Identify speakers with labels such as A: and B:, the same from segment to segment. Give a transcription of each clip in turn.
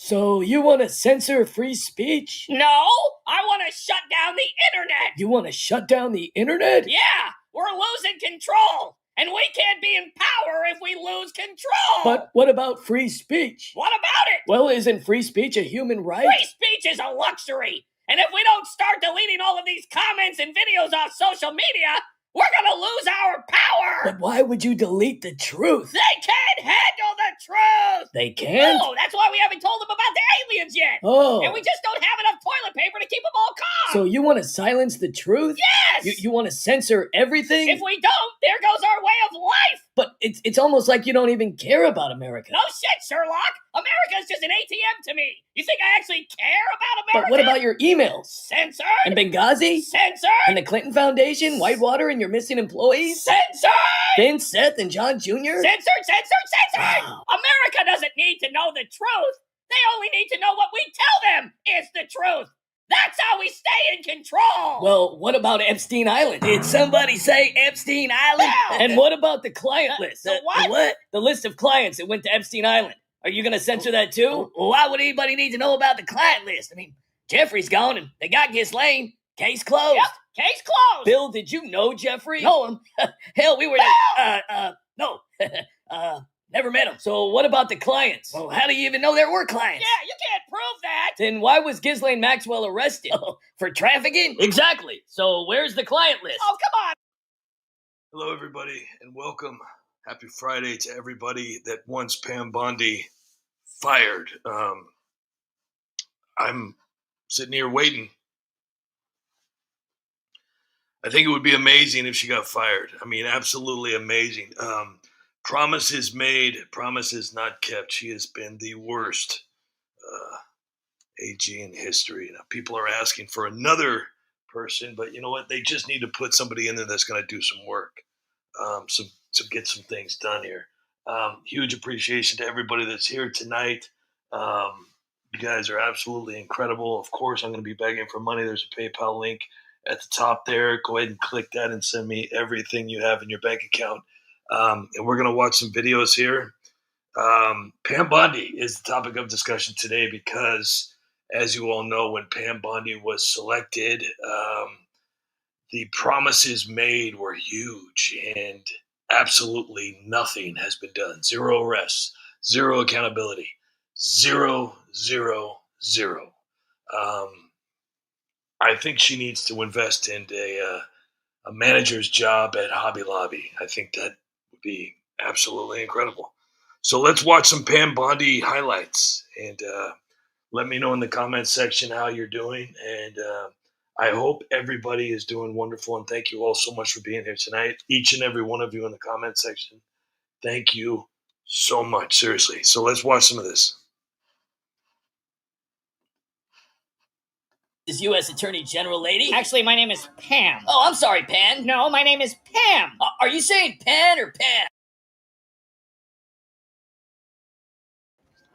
A: So you want to censor free speech?
B: No, I want to shut down the internet.
A: You want to shut down the internet?
B: Yeah, we're losing control. And we can't be in power if we lose control.
A: But what about free speech?
B: What about it?
A: Well, isn't free speech a human right?
B: Free speech is a luxury. And if we don't start deleting all of these comments and videos off social media, we're going to lose our power.
A: But why would you delete the truth?
B: They can't handle the truth.
A: They can't?
B: No, that's why we haven't told them about the aliens yet.
A: Oh.
B: And we just don't have enough toilet paper to keep them all calm.
A: So you want to silence the truth?
B: Yes.
A: You want to censor everything?
B: If we don't, there goes our way of life.
A: But it's almost like you don't even care about America.
B: No shit, Sherlock. America's just an ATM to me. You think I actually care about America?
A: But what about your emails?
B: Censored.
A: And Benghazi?
B: Censored.
A: And the Clinton Foundation? Whitewater and your missing employees?
B: Censored.
A: Vince, Seth, and John Jr.?
B: Censored.
A: Wow.
B: America doesn't need to know the truth. They only need to know what we tell them is the truth. That's how we stay in control.
A: Well, what about Epstein Island? Did somebody say Epstein Island?
B: Well,
A: and what about the client list?
B: the what?
A: The what? The list of clients that went to Epstein Island. Are you going to censor that too? Well, why would anybody need to know about the client list? I mean, Jeffrey's gone and they got Ghislaine. Case closed.
B: Yep, case closed.
A: Bill, did you know Jeffrey?
B: Know him.
A: Hell, we were...
B: Bill!
A: No. Never met him. So what about the clients? Well, how do you even know there were clients?
B: Yeah, you can't prove that.
A: Then why was Ghislaine Maxwell arrested? For trafficking? Exactly. So where's the client list?
B: Oh, come on.
C: Hello, everybody, and welcome. Happy Friday to everybody that wants Pam Bondi fired. I'm sitting here waiting. I think it would be amazing if she got fired. I mean, absolutely amazing. Promises made, promises not kept. She has been the worst AG in history. Now, people are asking for another person, but you know what? They just need to put somebody in there that's going to do some work, so get some things done here. Huge appreciation to everybody that's here tonight. You guys are absolutely incredible. Of course, I'm going to be begging for money. There's a PayPal link at the top there. Go ahead and click that and send me everything you have in your bank account. And we're going to watch some videos here. Pam Bondi is the topic of discussion today because, as you all know, when Pam Bondi was selected, the promises made were huge and absolutely nothing has been done. Zero arrests, zero accountability, zero. I think she needs to invest in a manager's job at Hobby Lobby. I think that would be absolutely incredible. So let's watch some Pam Bondi highlights and let me know in the comments section how you're doing. And I hope everybody is doing wonderful. And thank you all so much for being here tonight. Each and every one of you in the comment section. Thank you so much. Seriously. So let's watch some of this.
A: Is U.S. Attorney General lady?
B: Actually, my name is Pam.
A: Oh, I'm sorry, Pan.
B: No, my name is Pam.
A: Are you saying Pan or Pam?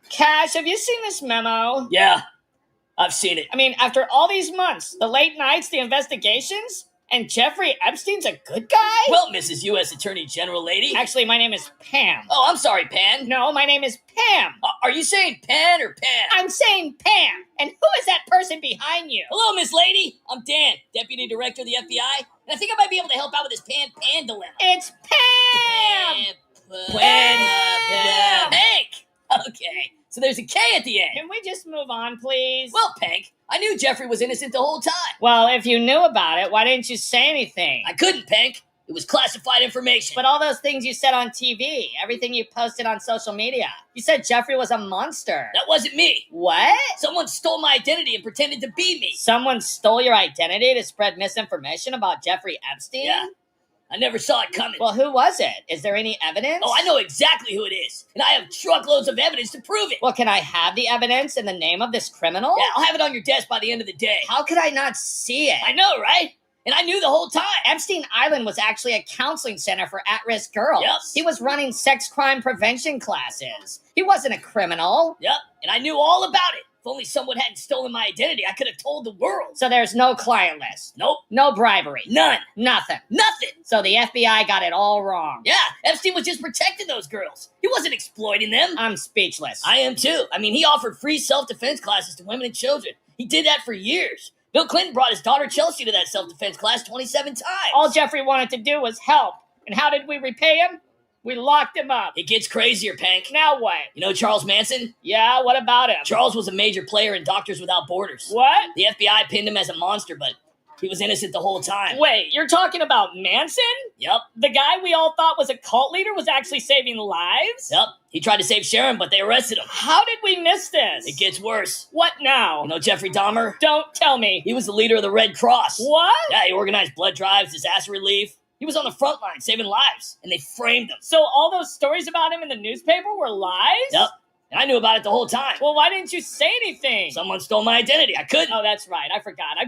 B: Cash, have you seen this memo?
A: Yeah, I've seen it.
B: I mean, after all these months, the late nights, the investigations, and Jeffrey Epstein's a good guy?
A: Well, Mrs. U.S. Attorney General lady.
B: Actually, my name is Pam.
A: Oh, I'm sorry, Pan.
B: No, my name is Pam.
A: Are you saying Pan or Pan?
B: I'm saying Pam. And who is that person behind you?
A: Hello, Miss Lady. I'm Dan, Deputy Director of the FBI, and I think I might be able to help out with this Pan dilemma.
B: It's Pam!
A: Pam. Hank! Okay, so there's a K at the end.
B: Can we just move on, please?
A: Well, Peg, I knew Jeffrey was innocent the whole time.
B: Well, if you knew about it, why didn't you say anything?
A: I couldn't, Peg. It was classified information.
B: But all those things you said on TV, everything you posted on social media, you said Jeffrey was a monster.
A: That wasn't me.
B: What?
A: Someone stole my identity and pretended to be me.
B: Someone stole your identity to spread misinformation about Jeffrey Epstein?
A: Yeah. I never saw it coming.
B: Well, who was it? Is there any evidence?
A: Oh, I know exactly who it is. And I have truckloads of evidence to prove it.
B: Well, can I have the evidence in the name of this criminal?
A: Yeah, I'll have it on your desk by the end of the day.
B: How could I not see it?
A: I know, right? And I knew the whole time.
B: Epstein Island was actually a counseling center for at-risk girls.
A: Yep.
B: He was running sex crime prevention classes. He wasn't a criminal.
A: Yep, and I knew all about it. If only someone hadn't stolen my identity, I could have told the world.
B: So there's no client list.
A: Nope.
B: No bribery.
A: None.
B: Nothing.
A: Nothing.
B: So the FBI got it all wrong.
A: Yeah, Epstein was just protecting those girls. He wasn't exploiting them.
B: I'm speechless.
A: I am too. I mean, he offered free self-defense classes to women and children. He did that for years. Bill Clinton brought his daughter Chelsea to that self-defense class 27 times.
B: All Jeffrey wanted to do was help. And how did we repay him? We locked him up.
A: It gets crazier, Pank.
B: Now what?
A: You know Charles Manson?
B: Yeah, what about him?
A: Charles was a major player in Doctors Without Borders.
B: What?
A: The FBI pinned him as a monster, but he was innocent the whole time.
B: Wait, you're talking about Manson?
A: Yep.
B: The guy we all thought was a cult leader was actually saving lives?
A: Yep. He tried to save Sharon, but they arrested him.
B: How did we miss this?
A: It gets worse.
B: What now?
A: You know Jeffrey Dahmer?
B: Don't tell me.
A: He was the leader of the Red Cross.
B: What?
A: Yeah, he organized blood drives, disaster relief. He was on the front line saving lives, and they framed him.
B: So all those stories about him in the newspaper were lies?
A: Yep. And I knew about it the whole time.
B: Well, why didn't you say anything?
A: Someone stole my identity. I couldn't.
B: Oh, that's right. I forgot.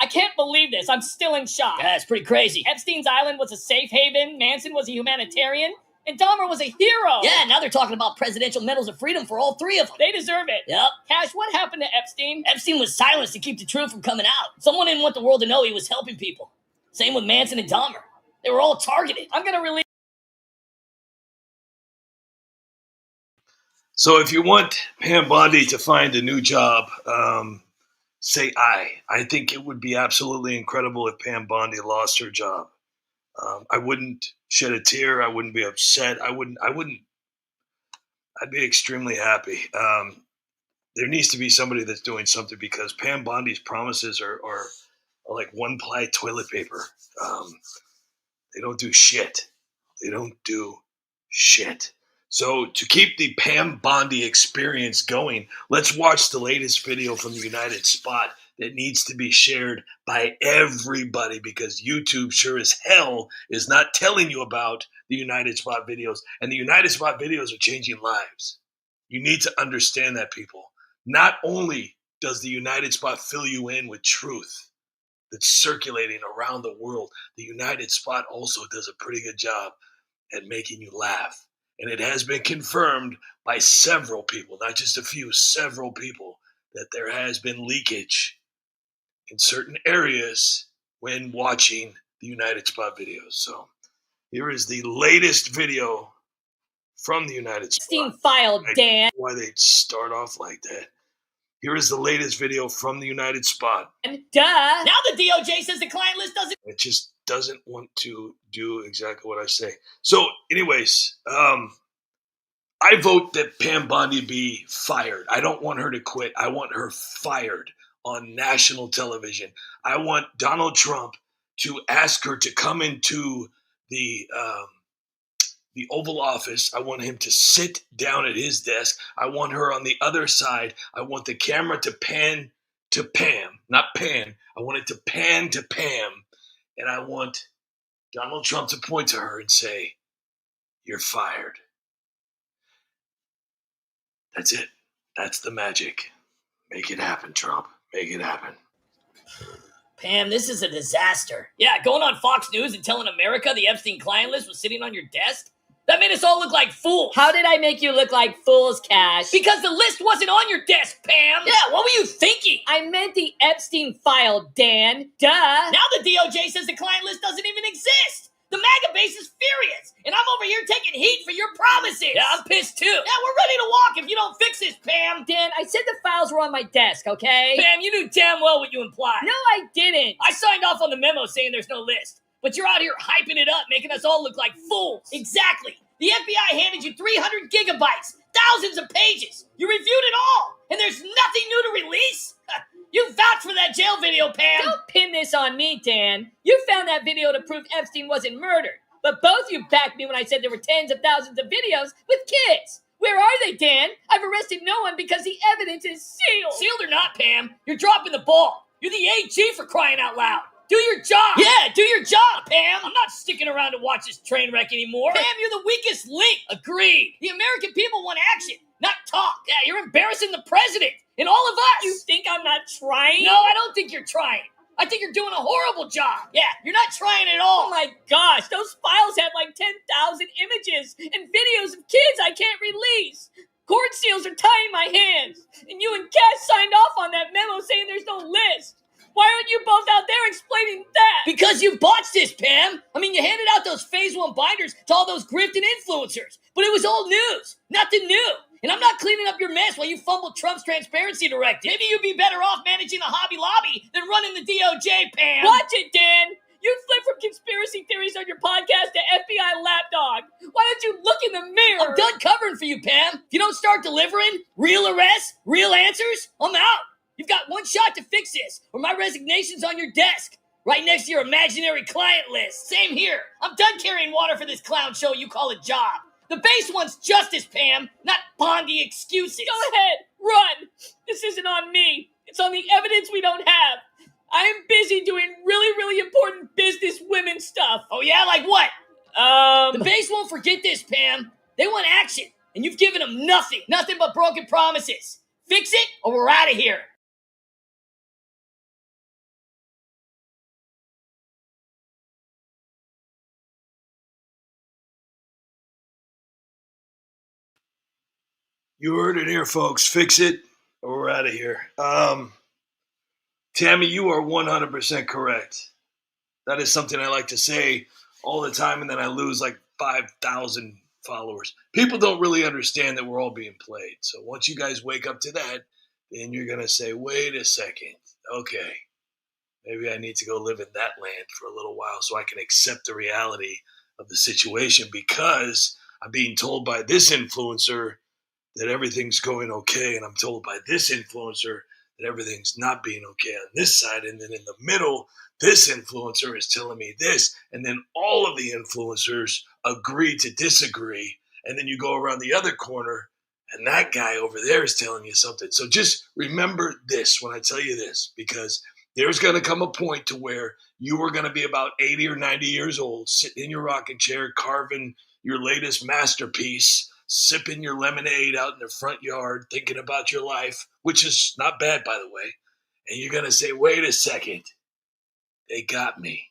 B: I can't believe this. I'm still in shock.
A: Yeah, it's pretty crazy.
B: Epstein's Island was a safe haven. Manson was a humanitarian. And Dahmer was a hero.
A: Yeah, now they're talking about presidential medals of freedom for all three of them.
B: They deserve it.
A: Yep.
B: Cash, what happened to Epstein?
A: Epstein was silenced to keep the truth from coming out. Someone didn't want the world to know he was helping people. Same with Manson and Dahmer. They were all targeted.
B: I'm going to release...
C: So if you want Pam Bondi to find a new job, say I. I think it would be absolutely incredible if Pam Bondi lost her job. I wouldn't shed a tear. I wouldn't be upset. I'd be extremely happy. There needs to be somebody that's doing something because Pam Bondi's promises are like one-ply toilet paper. They don't do shit. They don't do shit. So to keep the Pam Bondi experience going, let's watch the latest video from the United Spot that needs to be shared by everybody because YouTube sure as hell is not telling you about the United Spot videos. And the United Spot videos are changing lives. You need to understand that, people. Not only does the United Spot fill you in with truth that's circulating around the world, the United Spot also does a pretty good job at making you laugh. And it has been confirmed by several people, not just a few, several people, that there has been leakage in certain areas when watching the United Spot videos. So here is the latest video from the United Spot.
B: Epstein filed, Dan.
C: Why they start off like that. Here is the latest video from the United Spot.
B: Duh.
A: Now the DOJ says the client list doesn't...
C: It just doesn't want to do exactly what I say. So anyways, I vote that Pam Bondi be fired. I don't want her to quit. I want her fired on national television. I want Donald Trump to ask her to come into the Oval Office. I want him to sit down at his desk. I want her on the other side. I want the camera to pan to Pam, not Pan. I want it to pan to Pam. And I want Donald Trump to point to her and say, "You're fired." That's it. That's the magic. Make it happen, Trump. Make it happen.
A: Pam, this is a disaster. Yeah, going on Fox News and telling America the Epstein client list was sitting on your desk? That made us all look like fools.
B: How did I make you look like fools, Cash?
A: Because the list wasn't on your desk, Pam. Yeah, what were you thinking?
B: I meant the Epstein file, Dan. Duh.
A: Now the DOJ says the client list doesn't even exist. The MAGA base is furious, and I'm over here taking heat for your promises. Yeah, I'm pissed too. Yeah, we're ready to walk if you don't fix this, Pam.
B: Dan, I said the files were on my desk, okay?
A: Pam, you knew damn well what you implied.
B: No, I didn't.
A: I signed off on the memo saying there's no list, but you're out here hyping it up, making us all look like fools. Exactly. The FBI handed you 300 gigabytes, thousands of pages. You reviewed it all, and there's nothing new to release? You vouched for that jail video, Pam.
B: Don't pin this on me, Dan. You found that video to prove Epstein wasn't murdered. But both you backed me when I said there were tens of thousands of videos with kids. Where are they, Dan? I've arrested no one because the evidence is sealed.
A: Sealed or not, Pam, you're dropping the ball. You're the AG for crying out loud. Do your job. Yeah, do your job, Pam. I'm not sticking around to watch this train wreck anymore. Pam, you're the weakest link. Agreed. The American people want action, not talk. Yeah, you're embarrassing the president and all of us.
B: You think I'm not trying?
A: No, I don't think you're trying. I think you're doing a horrible job. Yeah, you're not trying at all.
B: Oh my gosh, those files have like 10,000 images and videos of kids I can't release. Court seals are tying my hands, and you and Cass signed off on that memo saying there's no list. Why aren't you both out there explaining that?
A: Because you botched this, Pam. I mean, you handed out those Phase 1 binders to all those grifting influencers, but it was old news, nothing new. And I'm not cleaning up your mess while you fumbled Trump's transparency directive. Maybe you'd be better off managing the Hobby Lobby than running the DOJ, Pam.
B: Watch it, Dan. You flip from conspiracy theories on your podcast to FBI lapdog. Why don't you look in the mirror?
A: I'm done covering for you, Pam. If you don't start delivering real arrests, real answers, I'm out. You've got one shot to fix this, or my resignation's on your desk, right next to your imaginary client list. Same here. I'm done carrying water for this clown show you call a job. The base one's justice, Pam, not Bondi excuses.
B: Go ahead, run. This isn't on me. It's on the evidence we don't have. I am busy doing really, really important business women stuff.
A: Oh yeah, like what? The base won't forget this, Pam. They want action, and you've given them nothing. Nothing but broken promises. Fix it, or we're out of here.
C: You heard it here, folks. Fix it, or we're out of here. Tammy, you are 100% correct. That is something I like to say all the time, and then I lose like 5,000 followers. People don't really understand that we're all being played. So once you guys wake up to that, then you're going to say, wait a second. Okay, maybe I need to go live in that land for a little while so I can accept the reality of the situation, because I'm being told by this influencer that everything's going okay, and I'm told by this influencer that everything's not being okay on this side, and then in the middle, this influencer is telling me this, and then all of the influencers agree to disagree, and then you go around the other corner, and that guy over there is telling you something. So just remember this when I tell you this, because there's going to come a point to where you are going to be about 80 or 90 years old, sitting in your rocking chair, carving your latest masterpiece, sipping your lemonade out in the front yard, thinking about your life, which is not bad, by the way. And you're going to say, wait a second. They got me.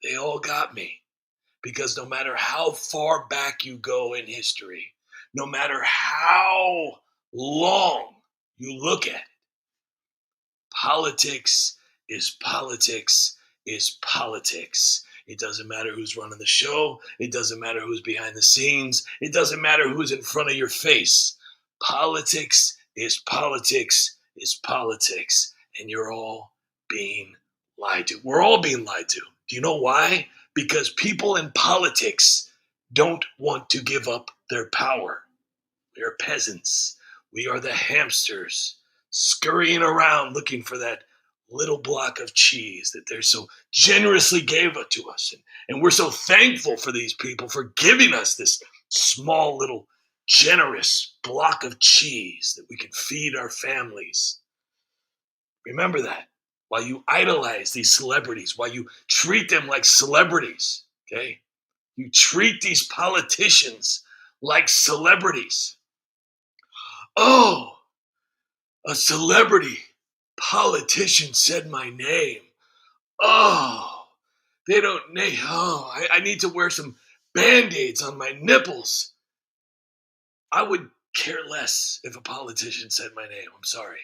C: They all got me. Because no matter how far back you go in history, no matter how long you look at it, politics is politics is politics. It doesn't matter who's running the show. It doesn't matter who's behind the scenes. It doesn't matter who's in front of your face. Politics is politics is politics. And you're all being lied to. We're all being lied to. Do you know why? Because people in politics don't want to give up their power. We are peasants. We are the hamsters scurrying around looking for that little block of cheese that they so generously gave it to us. And we're so thankful for these people for giving us this small little generous block of cheese that we can feed our families. Remember that while you idolize these celebrities, while you treat them like celebrities, okay? You treat these politicians like celebrities. Oh, a celebrity politician said my name. Oh, they don't name. Oh, I need to wear some Band-Aids on my nipples. I would care less if a politician said my name. I'm sorry.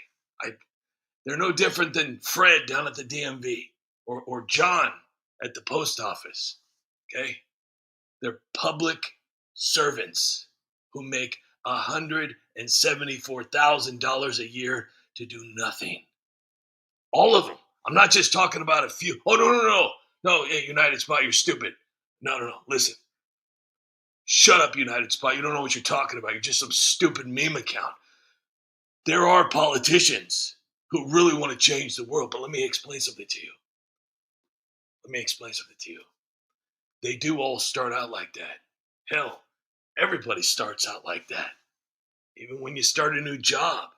C: They're no different than Fred down at the DMV or John at the post office. Okay? They're public servants who make $174,000 a year to do nothing. All of them. I'm not just talking about a few. Oh, no. No, hey, United Spot, you're stupid. No. Listen. Shut up, United Spot. You don't know what you're talking about. You're just some stupid meme account. There are politicians who really want to change the world, but let me explain something to you. They do all start out like that. Hell, everybody starts out like that. Even when you start a new job.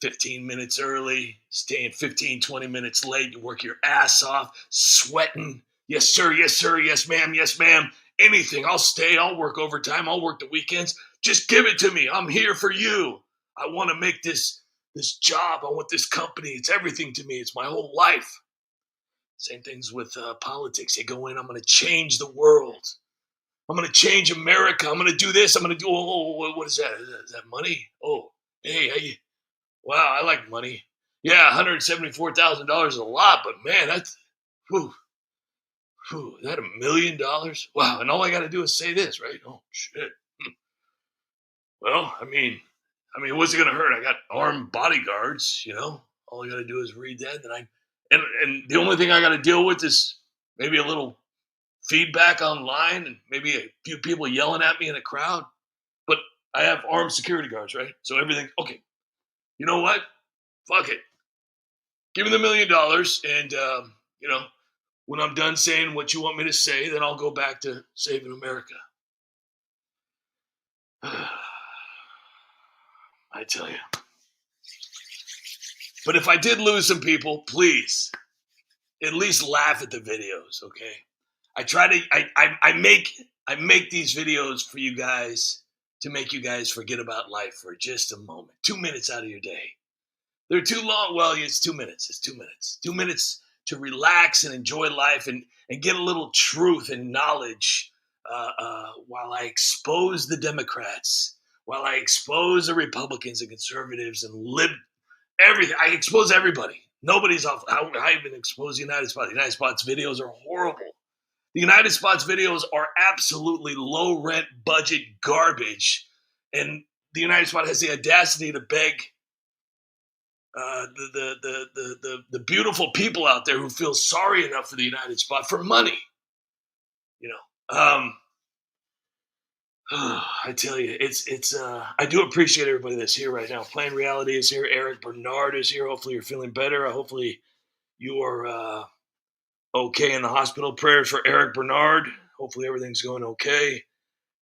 C: 15 minutes early, staying 15, 20 minutes late, you work your ass off, sweating. Yes, sir, yes, ma'am. Anything, I'll stay, I'll work overtime, I'll work the weekends. Just give it to me, I'm here for you. I want to make this job, I want this company, it's everything to me, it's my whole life. Same things with politics. They go in, I'm going to change the world. I'm going to change America. I'm going to do this. I'm going to do, what is that? Is that money? Oh, hey, wow, I like money. Yeah, $174,000 is a lot, but man, that's, is that $1 million? Wow, and all I got to do is say this, right? Oh, shit. Well, I mean, what's it going to hurt? I got armed bodyguards, All I got to do is read that, and the only thing I got to deal with is maybe a little feedback online and maybe a few people yelling at me in a crowd. But I have armed security guards, right? So everything, okay. You know what? Fuck it. Give me the $1 million, and when I'm done saying what you want me to say, then I'll go back to saving America. I tell you. But if I did lose some people, please at least laugh at the videos, okay? I make these videos for you guys to make you guys forget about life for just a moment. 2 minutes out of your day. They're too long. Well, it's 2 minutes. It's 2 minutes. 2 minutes to relax and enjoy life and get a little truth and knowledge while I expose the Democrats, while I expose the Republicans and conservatives and everything. I expose everybody. Nobody's off. I even expose the United Spots. The United Spots videos are horrible. The United Spots videos are absolutely low rent budget garbage. And the United Spot has the audacity to beg the beautiful people out there who feel sorry enough for the United Spot for money. I tell you, it's I do appreciate everybody that's here right now. Plain Reality is here. Eric Bernard is here. Hopefully you're feeling better. Hopefully you are okay in the hospital. Prayers for Eric Bernard. Hopefully everything's going okay.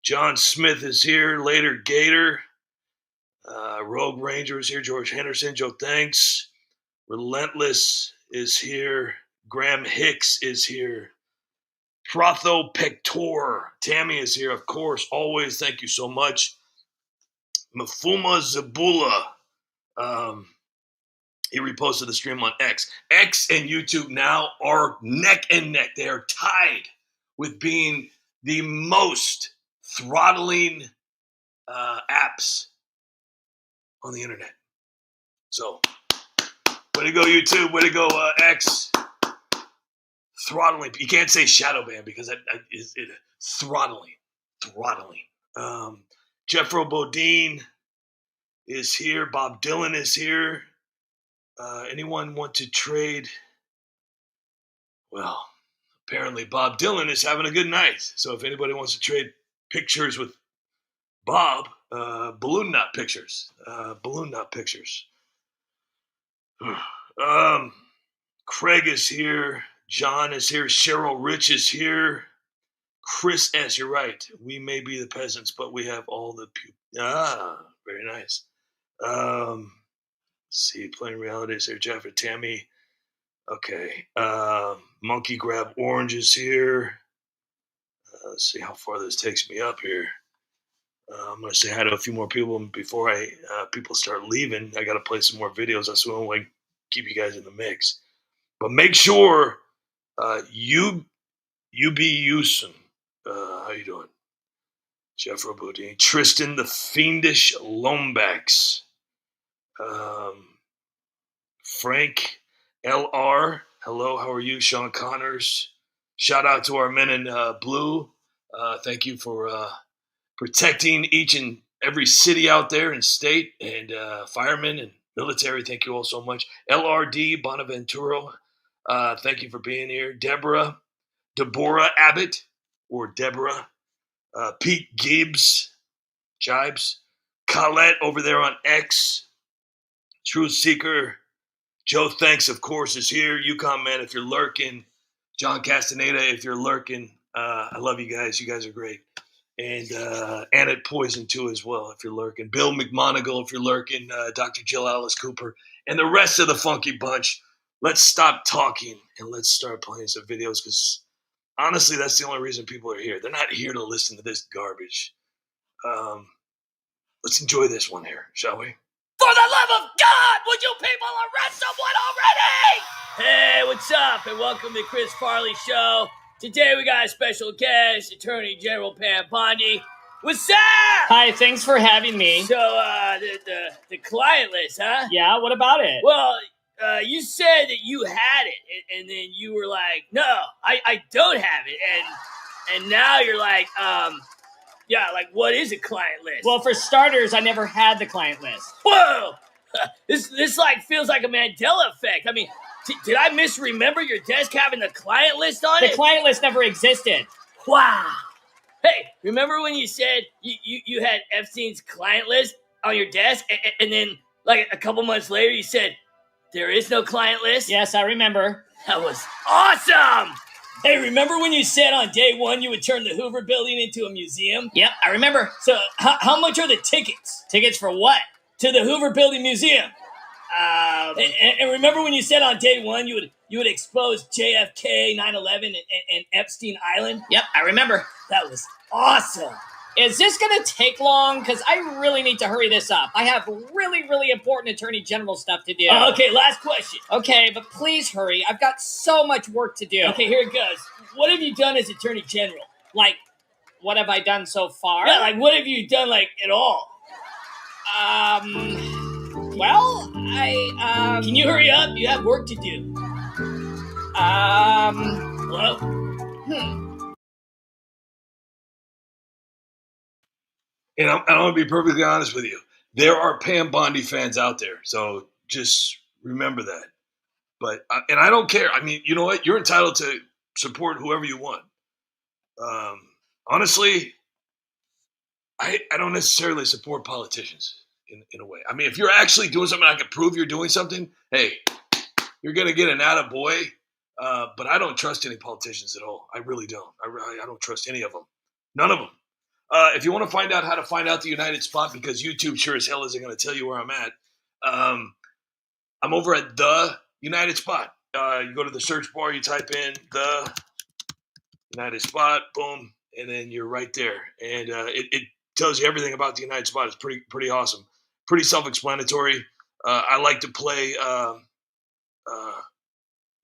C: John Smith is here. Later Gator. Rogue Ranger is here. George Henderson. Joe Thanks. Relentless is here. Graham Hicks is here. Protho Pector. Tammy is here, of course. Always, thank you so much. Mafuma Zabula. He reposted the stream on X. X and YouTube now are neck and neck. They are tied with being the most throttling apps on the internet. So, way to go, YouTube. Way to go, X. Throttling. You can't say shadow ban because that is throttling. Jeffro Bodine is here. Bob Dylan is here. Anyone want to trade? Well, apparently Bob Dylan is having a good night. So if anybody wants to trade pictures with Bob, balloon knot pictures. Craig is here. John is here. Cheryl Rich is here. Chris S. You're right. We may be the peasants, but we have all the very nice. See, Plain Reality is here. Jeff and Tammy. Okay. Monkey Grab Orange is here. Let's see how far this takes me up here. I'm going to say hi to a few more people before people start leaving. I got to play some more videos. That's the only way I can keep you guys in the mix. But make sure you be Houston. How you doing? Jeff Robudi. Tristan the Fiendish Lombax. Frank LR. Hello, how are you? Sean Connors. Shout out to our men in blue. Thank you for protecting each and every city out there and state, and firemen and military. Thank you all so much. LRD Bonaventura. Thank you for being here. Deborah Abbott, or Deborah. Pete Gibbs. Jibes. Colette over there on X. Truth Seeker. Joe Thanks, of course, is here. Yukon Man, if you're lurking. John Castaneda, if you're lurking. I love you guys. You guys are great. And Annette Poison, too, as well, if you're lurking. Bill McMonagle, if you're lurking. Dr. Jill Alice Cooper. And the rest of the funky bunch. Let's stop talking and let's start playing some videos, because honestly, that's the only reason people are here. They're not here to listen to this garbage. Let's enjoy this one here, shall we?
A: For the love of God, would you people arrest someone already? Hey, what's up? And welcome to Chris Farley Show. Today we got a special guest, Attorney General Pam Bondi. What's up?
B: Hi, thanks for having me.
A: So, the client list, huh?
B: Yeah, what about it?
A: Well, you said that you had it, and then you were like, no, I don't have it, and now you're like, yeah, like, what is a client list?
B: Well, for starters, I never had the client list.
A: Whoa! This like feels like a Mandela effect. I mean, did I misremember your desk having the client list on it?
B: The client list never existed.
A: Wow. Hey, remember when you said you had Epstein's client list on your desk, and then like a couple months later you said there is no client list?
B: Yes, I remember.
A: That was awesome! Hey, remember when you said on day one you would turn the Hoover Building into a museum?
B: Yep, I remember.
A: So how much are the tickets?
B: Tickets for what?
A: To the Hoover Building Museum. And remember when you said on day one you would expose JFK, 9/11, and Epstein Island?
B: Yep, I remember.
A: That was awesome.
B: Is this going to take long? Because I really need to hurry this up. I have really, really important Attorney General stuff to do.
A: Okay, last question.
B: Okay, but please hurry. I've got so much work to do.
A: Okay, here it goes. What have you done as Attorney General?
B: Like, what have I done so far?
A: Yeah, like what have you done like at all?
B: Well, I,
A: Can you hurry up? You have work to do. Hello?
C: And I'm going to be perfectly honest with you. There are Pam Bondi fans out there, so just remember that. But and I don't care. I mean, you know what? You're entitled to support whoever you want. Honestly, I don't necessarily support politicians in a way. I mean, if you're actually doing something, I can prove you're doing something. Hey, you're going to get an attaboy. But I don't trust any politicians at all. I really don't. I don't trust any of them. None of them. If you want to find out how to find out the United Spot, because YouTube sure as hell isn't going to tell you where I'm at, I'm over at the United Spot. You go to the search bar, you type in the United Spot, boom, and then you're right there. And it tells you everything about the United Spot. It's pretty awesome. Pretty self-explanatory. I like to play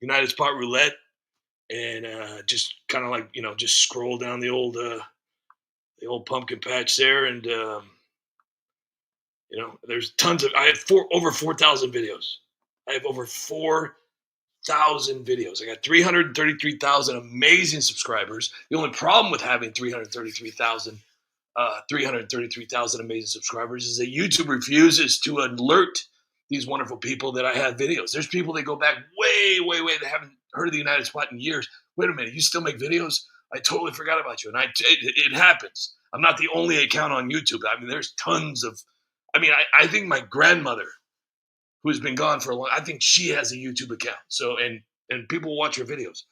C: United Spot roulette and just kind of like, just scroll down the old pumpkin patch there, and there's tons of. I have over 4,000 videos. I have over 4,000 videos. I got 333,000 amazing subscribers. The only problem with having 333,000 amazing subscribers is that YouTube refuses to alert these wonderful people that I have videos. There's people that go back way, way, way that haven't heard of the United Spot in years. Wait a minute, you still make videos? I totally forgot about you. And it happens. I'm not the only account on YouTube. I mean, there's tons of, I think my grandmother, who's been gone for a long, I think she has a YouTube account. So, and people watch her videos.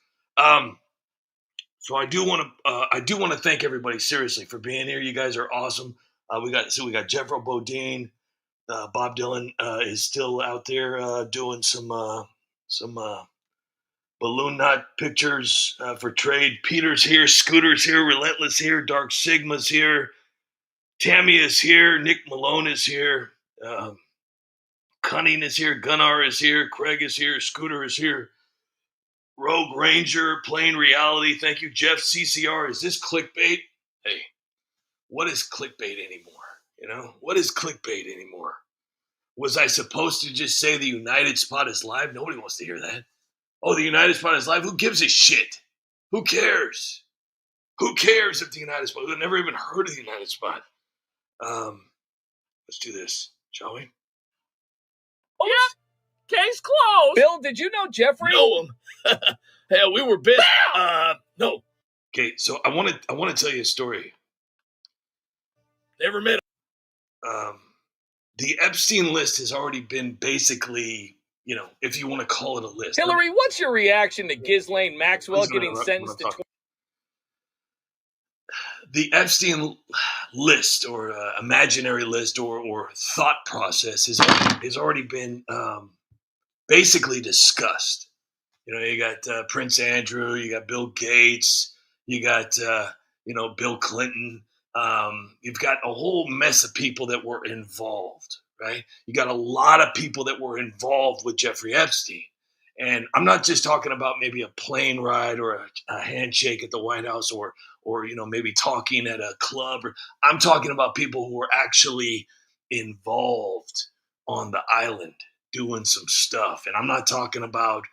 C: So I do want to thank everybody seriously for being here. You guys are awesome. We got Jeffro Bodine. Bob Dylan is still out there doing some balloon knot pictures for trade. Peter's here, Scooter's here, Relentless here, Dark Sigma's here, Tammy is here, Nick Malone is here, Cunning is here, Gunnar is here, Craig is here, Scooter is here, Rogue Ranger, Plain Reality. Thank you, Jeff CCR. Is this clickbait? Hey, what is clickbait anymore? What is clickbait anymore? Was I supposed to just say the United Spot is live? Nobody wants to hear that. Oh, the United Spot is live? Who gives a shit? Who cares? Who cares if the United Spot? We've never even heard of the United Spot. Let's do this, shall we?
D: Oh, yeah. Case closed. Bill, did you know Jeffrey?
C: Know him. Hell, we were busy. No. Okay, so I want to tell you a story. Never met him. The Epstein list has already been basically, if you want to call it a list.
D: Hillary, what's your reaction to Ghislaine Maxwell getting sentenced to 20?
C: The Epstein list, or imaginary list, or thought process has already been basically discussed. You got Prince Andrew, you got Bill Gates, you got Bill Clinton. You've got a whole mess of people that were involved, right? You got a lot of people that were involved with Jeffrey Epstein. And I'm not just talking about maybe a plane ride or a handshake at the White House or maybe talking at a club. I'm talking about people who are actually involved on the island doing some stuff. And I'm not talking about,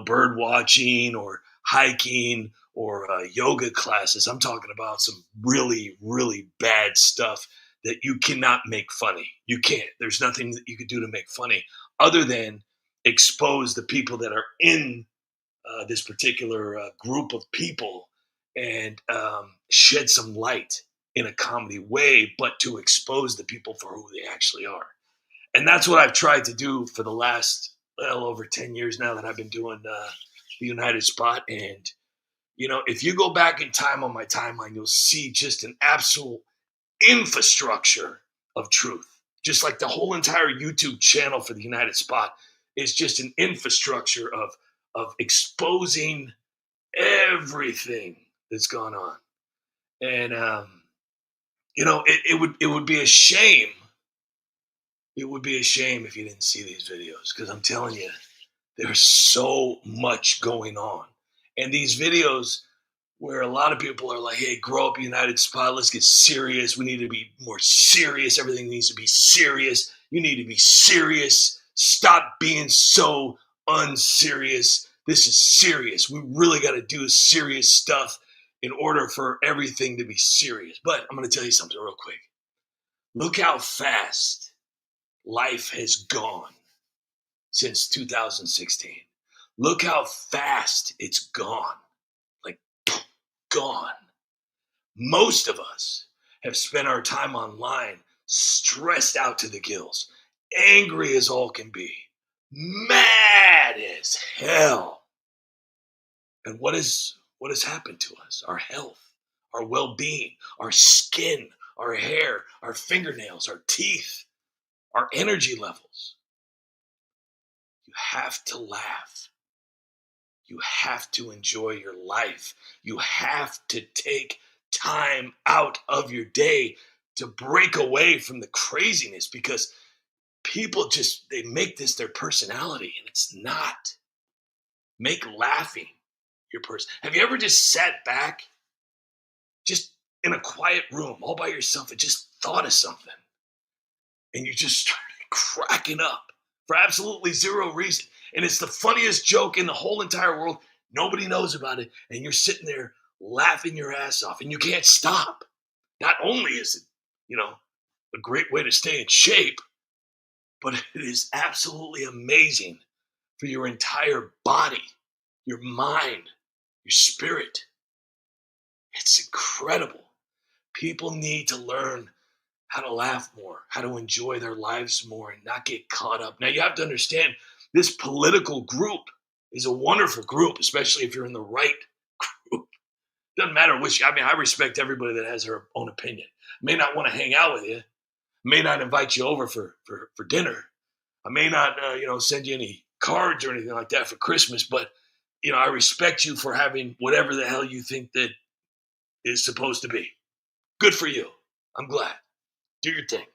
C: bird watching or hiking or yoga classes. I'm talking about some really, really bad stuff that you cannot make funny. You can't. There's nothing that you could do to make funny other than expose the people that are in this particular group of people and shed some light in a comedy way, but to expose the people for who they actually are. And that's what I've tried to do for the last, over 10 years now that I've been doing the United Spot. And, if you go back in time on my timeline, you'll see just an absolute infrastructure of truth. Just like the whole entire YouTube channel for the United Spot is just an infrastructure of exposing everything that's gone on. And, it would be a shame. It would be a shame if you didn't see these videos, because I'm telling you, there's so much going on. And these videos where a lot of people are like, hey, grow up, United Spot, let's get serious. We need to be more serious. Everything needs to be serious. You need to be serious. Stop being so unserious. This is serious. We really got to do serious stuff in order for everything to be serious. But I'm going to tell you something real quick. Look how fast life has gone since 2016. Look how fast it's gone. Like, gone. Most of us have spent our time online stressed out to the gills, angry as all can be, mad as hell. And what has happened to us? Our health, our well-being, our skin, our hair, our fingernails, our teeth, our energy levels. You have to laugh. You have to enjoy your life. You have to take time out of your day to break away from the craziness, because people they make this their personality, and it's not. Make laughing your person. Have you ever just sat back, just in a quiet room, all by yourself, and just thought of something, and you just started cracking up for absolutely zero reason? And it's the funniest joke in the whole entire world. Nobody knows about it, and you're sitting there laughing your ass off, and you can't stop. Not only is it, a great way to stay in shape, but it is absolutely amazing for your entire body, your mind, your spirit. It's incredible. People need to learn how to laugh more, how to enjoy their lives more, and not get caught up. Now, you have to understand, this political group is a wonderful group, especially if you're in the right group. Doesn't matter which. I respect everybody that has their own opinion. I may not want to hang out with you. I may not invite you over for dinner. I may not, send you any cards or anything like that for Christmas, but, I respect you for having whatever the hell you think that is supposed to be. Good for you. I'm glad. Do your thing.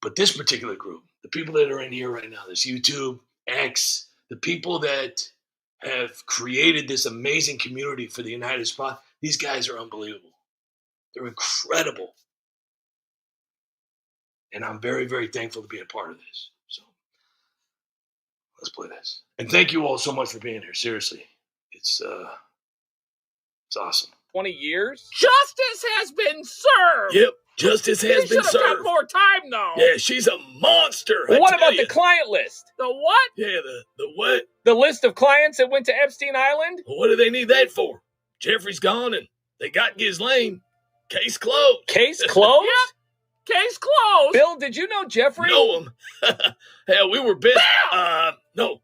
C: But this particular group, the people that are in here right now, this YouTube, X, the people that have created this amazing community for the United Spot, these guys are unbelievable. They're incredible. And I'm very, very thankful to be a part of this. So let's play this. And thank you all so much for being here. Seriously. It's awesome.
D: 20 years? Justice has been served!
E: Yep, justice has been
D: They should have got
E: served.
D: more time, though.
E: Yeah, she's a monster.
D: Well, what
E: I tell
D: about
E: ya.
D: the client list? The what?
E: Yeah, the what?
D: The list of clients that went to Epstein Island?
E: Well, what do they need that for? Jeffrey's gone and they got Ghislaine. Case closed.
D: Case closed?
B: Yep. Case closed.
D: Bill, did you know Jeffrey?
E: Know him. Hell, we were best. No,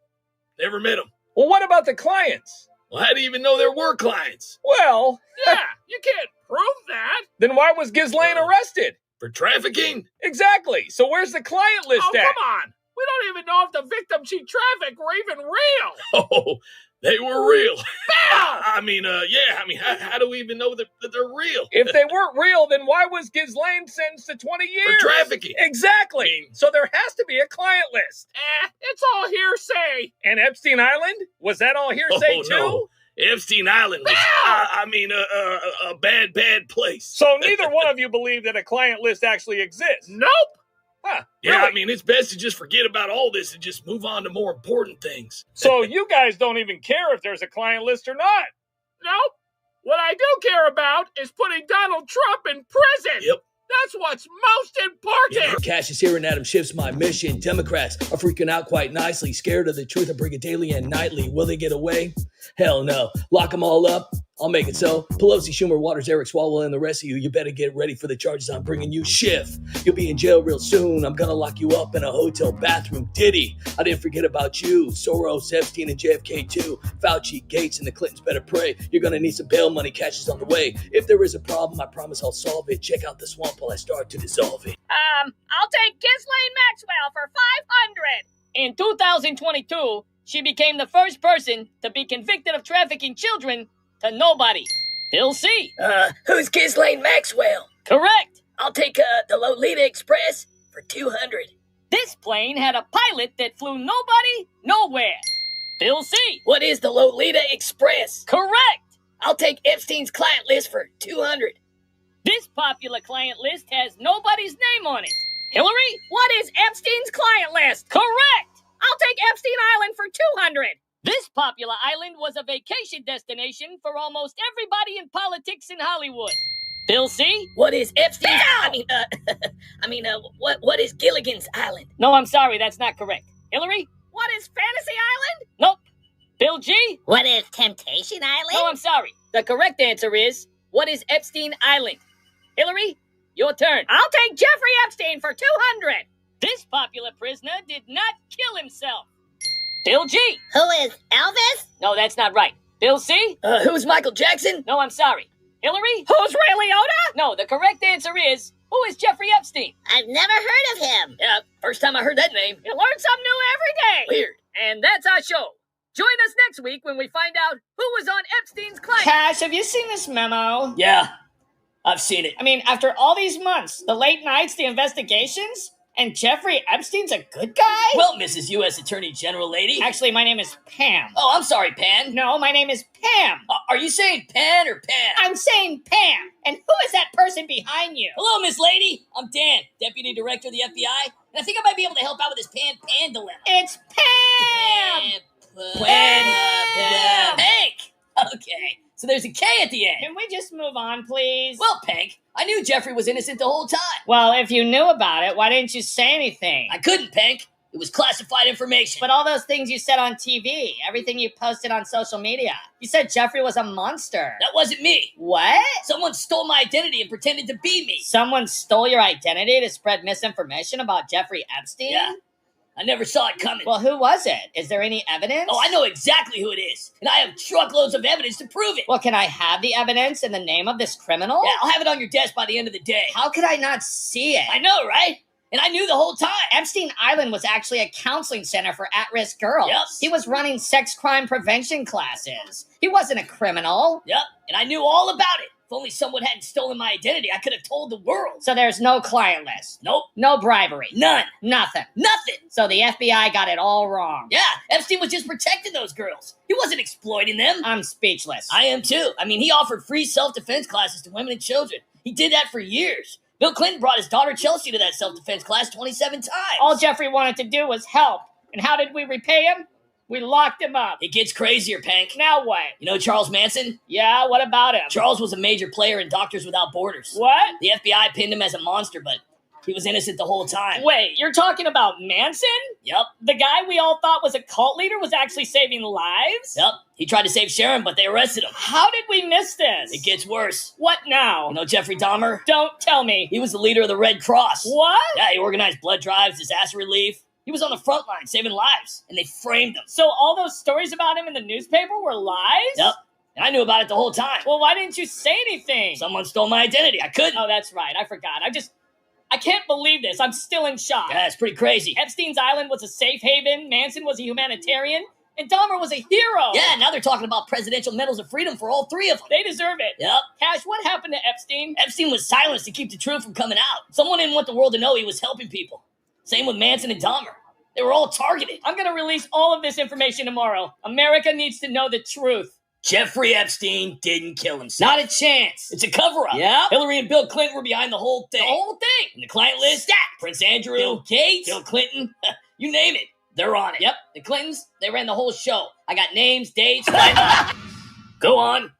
E: never met him.
D: Well, what about the clients?
E: Well, how do you even know there were clients?
D: Well,
B: Yeah, you can't prove that.
D: then why was Ghislaine arrested?
E: For trafficking?
D: Exactly. So where's the client list
B: Oh,
D: at?
B: come on. We don't even know if the victims she trafficked were even real.
E: Oh, They were real.
D: Bow!
E: I mean, how do we even know that they're real?
D: If they weren't real, then why was Ghislaine sentenced to 20 years?
E: For trafficking.
D: Exactly. So there has to be a client list.
F: It's all hearsay.
D: And Epstein Island? Was that all hearsay too?
E: No. Epstein Island was, a bad place.
D: So neither one of you believe that a client list actually exists?
F: Nope.
D: Huh,
E: Yeah,
D: really?
E: I mean, it's best to just forget about all this and just move on to more important things.
D: So you guys don't even care if there's a client list or not?
F: Nope. What I do care about is putting Donald Trump in prison.
E: Yep.
F: That's what's most important.
A: Cash is here and Adam shifts my mission. Democrats are freaking out quite nicely. Scared of the truth, I bring it daily and nightly. Will they get away? Hell no. Lock them all up. I'll make it so. Pelosi, Schumer, Waters, Eric Swalwell, and the rest of you, you better get ready for the charges I'm bringing you. Schiff, you'll be in jail real soon. I'm gonna lock you up in a hotel bathroom. Diddy, I didn't forget about you. Soros, Epstein, and JFK too. Fauci, Gates, and the Clintons better pray. You're gonna need some bail money. Cash is on the way. If there is a problem, I promise I'll solve it. Check out the swamp while I start to dissolve it.
B: I'll take Ghislaine Maxwell for $500. In 2022, she became the first person to be convicted of trafficking children to nobody. Bill C.
A: Who's Ghislaine Maxwell?
B: Correct.
A: I'll take the Lolita Express for $200.
B: This plane had a pilot that flew nobody, nowhere. Bill C.
A: What is the Lolita Express?
B: Correct.
A: I'll take Epstein's client list for $200.
B: This popular client list has nobody's name on it. Hillary? What is Epstein's client list? Correct. I'll take Epstein Island for $200. This popular island was a vacation destination for almost everybody in politics in Hollywood. Bill C?
A: What is Epstein's? What is Gilligan's Island?
B: No, I'm sorry, that's not correct. Hillary? What is Fantasy Island? Nope. Bill G?
G: What is Temptation Island?
B: No, I'm sorry. The correct answer is, what is Epstein Island? Hillary, your turn. I'll take Jeffrey Epstein for $200. This popular prisoner did not kill himself. Bill G.
G: Who is Elvis?
B: No, that's not right. Bill C.
A: Who's Michael Jackson?
B: No, I'm sorry. Hillary? Who's Ray Liotta? No, the correct answer is, who is Jeffrey Epstein?
G: I've never heard of him.
A: Yeah, first time I heard that name.
B: You learn something new every day.
A: Weird.
B: And that's our show. Join us next week when we find out who was on Epstein's client. Cash, have you seen this memo?
A: Yeah, I've seen it.
B: I mean, after all these months, the late nights, the investigations, and Jeffrey Epstein's a good guy?
A: Well, Mrs. U.S. Attorney General lady.
B: Actually, my name is Pam.
A: Oh, I'm sorry, Pan.
B: No, my name is Pam.
A: Are you saying Pan or Pan?
B: I'm saying Pam. And who is that person behind you?
A: Hello, Miss Lady. I'm Dan, Deputy Director of the FBI, and I think I might be able to help out with this Pan dilemma.
B: It's Pam!
A: Hank! Okay, so there's a K at the end.
B: Can we just move on, please?
A: Well, Pank, I knew Jeffrey was innocent the whole time.
B: Well, if you knew about it, why didn't you say anything?
A: I couldn't, Pank. It was classified information.
B: But all those things you said on TV, everything you posted on social media, you said Jeffrey was a monster.
A: That wasn't me.
B: What?
A: Someone stole my identity and pretended to be me.
B: Someone stole your identity to spread misinformation about Jeffrey Epstein?
A: Yeah. I never saw it coming.
B: Well, who was it? Is there any evidence?
A: Oh, I know exactly who it is. And I have truckloads of evidence to prove it.
B: Well, can I have the evidence and the name of this criminal?
A: Yeah, I'll have it on your desk by the end of the day.
B: How could I not see it?
A: I know, right? And I knew the whole time.
B: Epstein Island was actually a counseling center for at-risk girls.
A: Yep.
B: He was running sex crime prevention classes. He wasn't a criminal.
A: Yep, and I knew all about it. If only someone hadn't stolen my identity, I could have told the world.
B: So there's no client list.
A: Nope.
B: No bribery.
A: None.
B: Nothing.
A: Nothing.
B: So the FBI got it all wrong.
A: Yeah, Epstein was just protecting those girls. He wasn't exploiting them.
B: I'm speechless.
A: I am too. I mean, he offered free self-defense classes to women and children. He did that for years. Bill Clinton brought his daughter Chelsea to that self-defense class 27 times.
B: All Jeffrey wanted to do was help. And how did we repay him? We locked him up.
A: It gets crazier, Pank.
B: Now what?
A: You know Charles Manson?
B: Yeah, what about him?
A: Charles was a major player in Doctors Without Borders.
B: What?
A: The FBI pinned him as a monster, but he was innocent the whole time.
B: Wait, you're talking about Manson?
A: Yep.
B: The guy we all thought was a cult leader was actually saving lives?
A: Yep. He tried to save Sharon, but they arrested him.
B: How did we miss this?
A: It gets worse.
B: What now?
A: You know Jeffrey Dahmer?
B: Don't tell me.
A: He was the leader of the Red Cross.
B: What?
A: Yeah, he organized blood drives, disaster relief. He was on the front line saving lives, and they framed him.
B: So all those stories about him in the newspaper were lies?
A: Yep. And I knew about it the whole time.
B: Well, why didn't you say anything?
A: Someone stole my identity. I couldn't.
B: Oh, that's right. I forgot. I can't believe this. I'm still in shock.
A: Yeah, it's pretty crazy.
B: Epstein's Island was a safe haven. Manson was a humanitarian. And Dahmer was a hero.
A: Yeah, now they're talking about presidential medals of freedom for all three of them.
B: They deserve it.
A: Yep.
B: Cash, what happened to Epstein?
A: Epstein was silenced to keep the truth from coming out. Someone didn't want the world to know he was helping people. Same with Manson and Dahmer. They were all targeted.
B: I'm going to release all of this information tomorrow. America needs to know the truth.
A: Jeffrey Epstein didn't kill himself. Not a chance. It's a cover-up. Yeah. Hillary and Bill Clinton were behind the whole thing.
B: The whole thing.
A: And the client list, stacked. Prince Andrew, Bill Gates, Bill Clinton, you name it. They're on it. Yep. The Clintons, they ran the whole show. I got names, dates, Go on.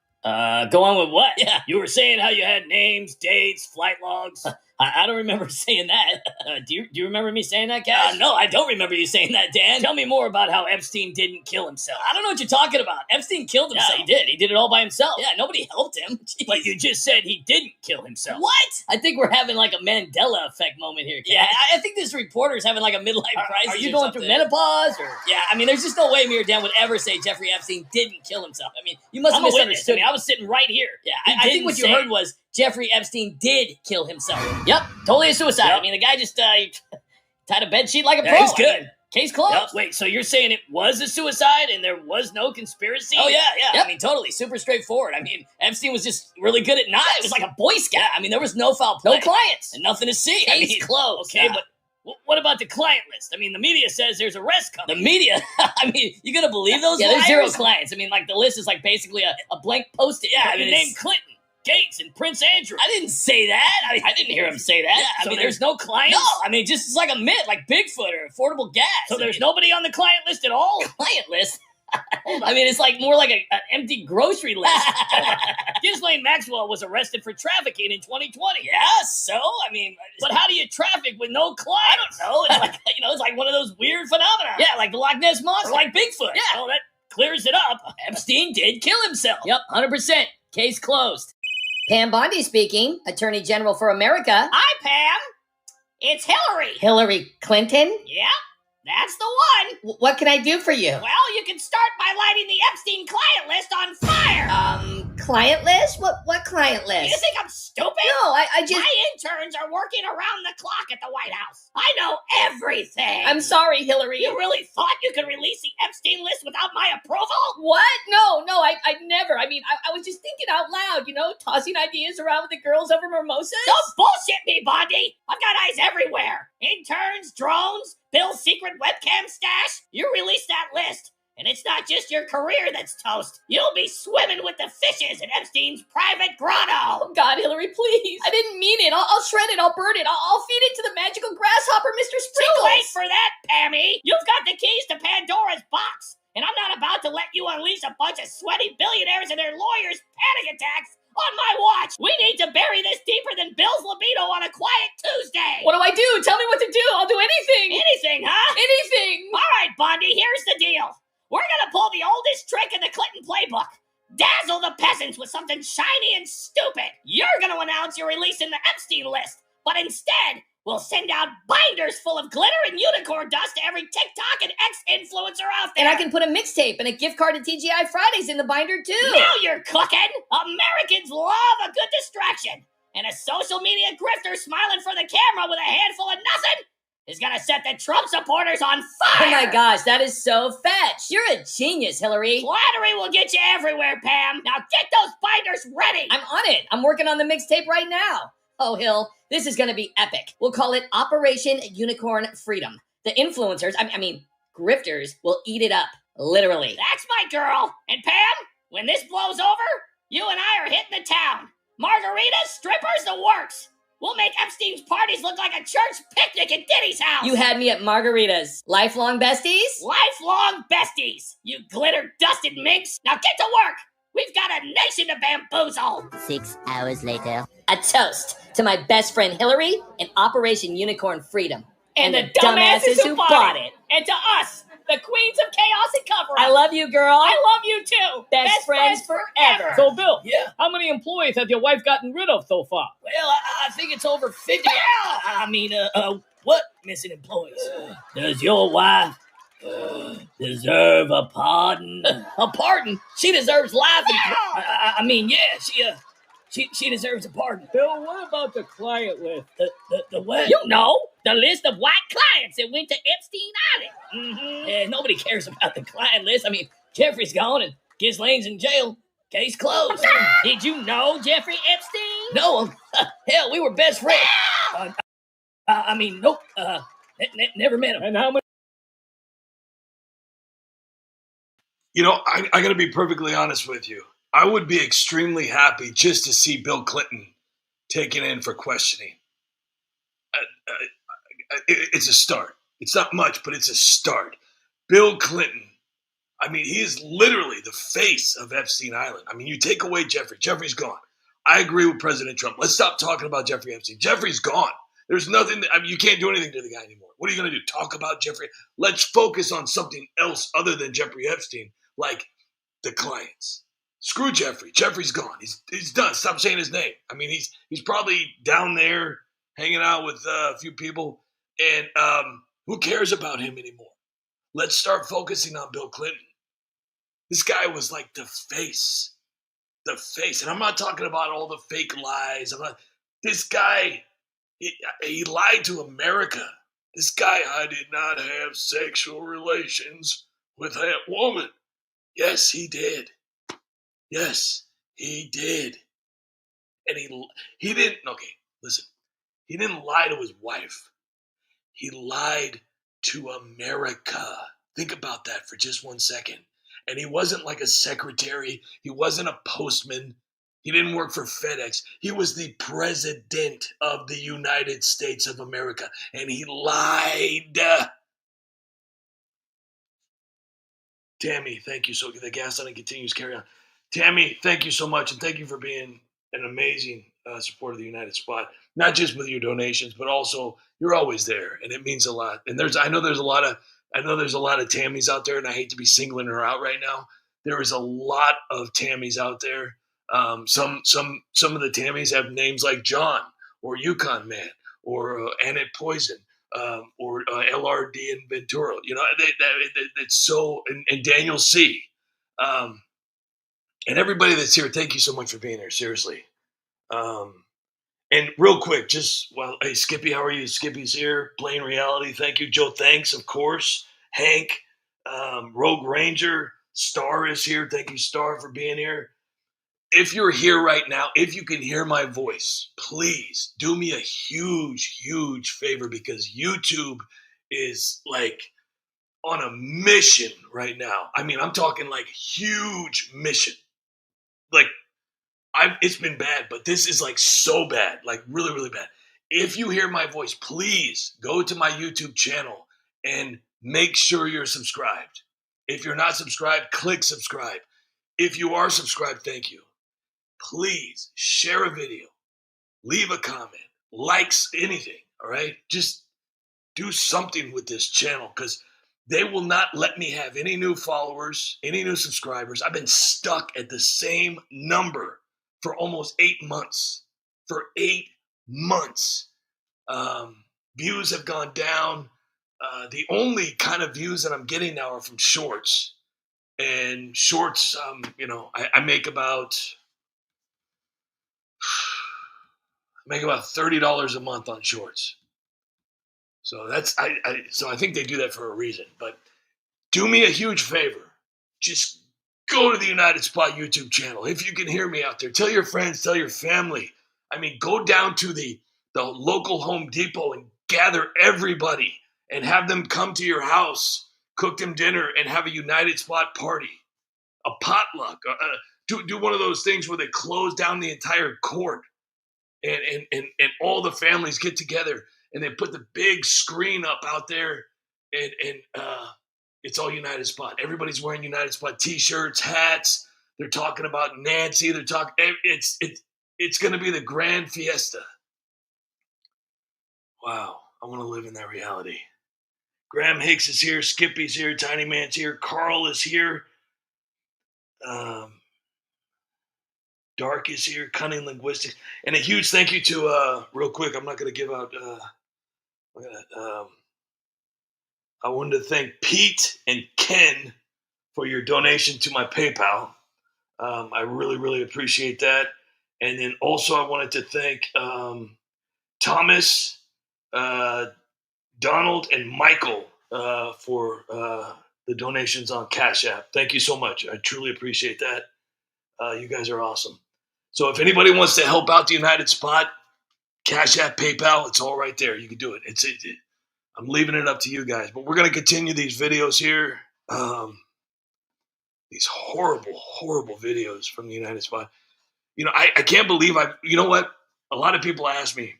A: Go on with what? Yeah. You were saying how you had names, dates, flight logs. I don't remember saying that. Do you remember me saying that, Cash? No, I don't remember you saying that, Dan. Tell me more about how Epstein didn't kill himself. I don't know what you're talking about. Epstein killed himself. Yeah, he did. He did it all by himself. Yeah, nobody helped him. Jeez. But you just said he didn't kill himself. What? I think we're having like a Mandela effect moment here, Cash. Yeah, I think this reporter's having like a midlife crisis. Are you going through menopause? Or? Yeah, I mean, there's just no way me or Dan would ever say Jeffrey Epstein didn't kill himself. I mean, you must have misunderstood. I was sitting right here. Yeah, I think what you heard was Jeffrey Epstein did kill himself. Yep, totally a suicide. Yep. I mean, the guy just tied a bedsheet like a pro. He's good. I mean, case closed. Yep. Wait, so you're saying it was a suicide and there was no conspiracy? Oh, yeah. Yep. I mean, totally. Super straightforward. I mean, Epstein was just really good at knives. It was like a Boy Scout. I mean, there was no foul play. No clients. And nothing to see. Case closed. Okay, but what about the client list? I mean, the media says there's arrests coming. The media? I mean, you gonna believe those liars? There's zero clients. I mean, like, the list is like basically a blank post-it. Yeah, I mean, named Clinton, Gates, and Prince Andrew. I didn't say that. I mean, I didn't hear him say that. Yeah, I mean, there's no clients? No, I mean, just it's like a myth, like Bigfoot or affordable gas. So there's nobody on the client list at all? Client list? I mean, it's like more like an empty grocery list. Ghislaine Maxwell was arrested for trafficking in 2020. Yeah, so I mean, but how do you traffic with no clients? I don't know. It's like it's like one of those weird phenomena. Yeah, like the Loch Ness monster, or like Bigfoot. Yeah, well, that clears it up. Epstein did kill himself. Yep, 100%. Case closed.
G: Pam Bondi speaking, Attorney General for America.
H: Hi, Pam. It's Hillary.
G: Hillary Clinton?
H: Yeah. That's the one.
G: What can I do for you?
H: Well, you can start by lighting the Epstein client list on fire.
G: Client list? What client list?
H: You think I'm stupid?
G: No, I just...
H: My interns are working around the clock at the White House. I know everything.
B: I'm sorry, Hillary.
H: You really thought you could release the Epstein list without my approval?
B: What? No, I never. I mean, I was just thinking out loud, tossing ideas around with the girls over mimosas.
H: Don't bullshit me, Bondi. I've got eyes everywhere. Interns, drones, Bill's secret webcam stash. You release that list, and it's not just your career that's toast. You'll be swimming with the fishes in Epstein's private grotto.
B: Oh, God, Hillary, please. I didn't mean it. I'll shred it. I'll burn it. I'll feed it to the magical grasshopper, Mr. Sprinkles.
H: Too late for that, Pammy. You've got the keys to Pandora's box, and I'm not about to let you unleash a bunch of sweaty billionaires and their lawyers' panic attacks on my watch. We need to bury this deeper than Bill's libido on a quiet Tuesday.
B: What do I do? Tell me what to do. I'll do anything.
H: Anything, huh?
B: Anything.
H: All right, Bondi, here's the deal. We're gonna pull the oldest trick in the Clinton playbook. Dazzle the peasants with something shiny and stupid. You're gonna announce you're releasing the Epstein list, but instead, we'll send out binders full of glitter and unicorn dust to every TikTok and X-influencer out there.
G: And I can put a mixtape and a gift card to TGI Fridays in the binder, too.
H: Now you're cooking. Americans love a good distraction. And a social media grifter smiling for the camera with a handful of nothing is gonna set the Trump supporters on fire.
G: Oh my gosh, that is so fetch. You're a genius, Hillary.
H: Flattery will get you everywhere, Pam. Now get those binders ready.
G: I'm on it. I'm working on the mixtape right now. Oh, Hill, this is gonna be epic. We'll call it Operation Unicorn Freedom. The influencers, I mean, grifters, will eat it up. Literally.
H: That's my girl. And Pam, when this blows over, you and I are hitting the town. Margaritas, strippers, the works. We'll make Epstein's parties look like a church picnic at Diddy's house.
G: You had me at margaritas. Lifelong besties?
H: Lifelong besties, you glitter-dusted minx. Now get to work. We've got a nation to bamboozle.
G: 6 hours later. A toast to my best friend Hillary and Operation Unicorn Freedom.
B: And the dumbasses who bought it. And to us, the queens of chaos and cover-up.
G: I love you, girl.
B: I love you, too.
G: Best friends forever.
D: So, Bill,
A: Yeah.
D: how many employees have your wife gotten rid of so far?
A: Well, I think it's over 50. I mean, what missing employees? Does your wife deserve a pardon? A pardon? She deserves life. I mean, yeah, she deserves a pardon.
D: Bill, what about the client list?
A: The what?
H: You know,
B: The list of white clients that went to Epstein Island.
A: Mm-hmm. Yeah, nobody cares about the client list. I mean, Jeffrey's gone and Ghislaine's in jail. Case closed.
B: Did you know Jeffrey Epstein?
A: No, hell, we were best friends. I mean, nope. Never met him.
F: And how many?
C: You know, I got to be perfectly honest with you. I would be extremely happy just to see Bill Clinton taken in for questioning. It's a start. It's not much, but it's a start. Bill Clinton, I mean, he is literally the face of Epstein Island. I mean, you take away Jeffrey. Jeffrey's gone. I agree with President Trump. Let's stop talking about Jeffrey Epstein. Jeffrey's gone. There's nothing, you can't do anything to the guy anymore. What are you going to do? Talk about Jeffrey? Let's focus on something else other than Jeffrey Epstein, like the clients. Screw Jeffrey. Jeffrey's gone. He's done. Stop saying his name. I mean, he's probably down there hanging out with a few people, and who cares about him anymore? Let's start focusing on Bill Clinton. This guy was like the face. And I'm not talking about all the fake lies. This guy, he lied to America. This guy, I did not have sexual relations with that woman. Yes, he did. Yes, he did. And he didn't, okay, listen. He didn't lie to his wife. He lied to America. Think about that for just 1 second. And he wasn't like a secretary. He wasn't a postman. He didn't work for FedEx. He was the president of the United States of America. And he lied. Tammy, thank you. So the gas line continues. Carry on. Tammy, thank you so much. And thank you for being an amazing supporter of the United Spot. Not just with your donations, but also you're always there. And it means a lot. And I know there's a lot of Tammys out there, and I hate to be singling her out right now. There is a lot of Tammys out there. Some of the Tammys have names like John or Yukon Man or Annette Poison or LRD and Ventura. You know, it's so and Daniel C. And everybody that's here, thank you so much for being here. Seriously. And real quick, hey, Skippy, how are you? Skippy's here. Plain Reality, thank you. Joe, thanks, of course. Hank, Rogue Ranger, Star is here. Thank you, Star, for being here. If you're here right now, if you can hear my voice, please do me a huge, huge favor, because YouTube is like on a mission right now. I mean, I'm talking like huge mission. Like, it's been bad, but this is like so bad, like really, really bad. If you hear my voice, please go to my YouTube channel and make sure you're subscribed. If you're not subscribed, click subscribe. If you are subscribed, thank you. Please share a video, leave a comment, likes, anything, all right? Just do something with this channel, because they will not let me have any new followers, any new subscribers. I've been stuck at the same number for almost 8 months. For 8 months. Views have gone down. The only kind of views that I'm getting now are from shorts. And shorts, I make about $30 a month on shorts. So I think they do that for a reason. But do me a huge favor. Just go to the United Spot YouTube channel. If you can hear me out there, tell your friends, tell your family. I mean, go down to the local Home Depot and gather everybody and have them come to your house, cook them dinner, and have a United Spot party, a potluck. Do one of those things where they close down the entire court and all the families get together and they put the big screen up out there and it's all United Spot. Everybody's wearing United Spot T-shirts, hats. They're talking about Nancy. They're talking. It's going to be the grand fiesta. Wow, I want to live in that reality. Graham Hicks is here. Skippy's here. Tiny Man's here. Carl is here. Dark is here. Cunning Linguistics, and a huge thank you to real quick. I'm not going to give out. I wanted to thank Pete and Ken for your donation to my PayPal. I really, really appreciate that. And then also I wanted to thank Thomas, Donald and Michael for the donations on Cash App. Thank you so much. I truly appreciate that. You guys are awesome. So if anybody wants to help out the United Spot, Cash App, PayPal, it's all right there. You can do it. I'm leaving it up to you guys. But we're going to continue these videos here. These horrible, horrible videos from the United Spot. You know, I can't believe you know what? A lot of people ask me,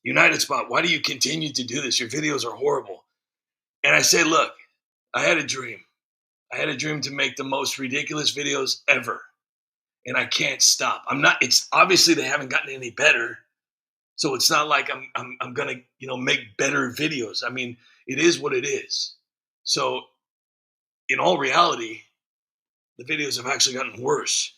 C: United Spot, why do you continue to do this? Your videos are horrible. And I say, look, I had a dream. I had a dream to make the most ridiculous videos ever. And I can't stop. It's obviously they haven't gotten any better. So it's not like I'm gonna, make better videos. I mean, it is what it is. So in all reality, the videos have actually gotten worse.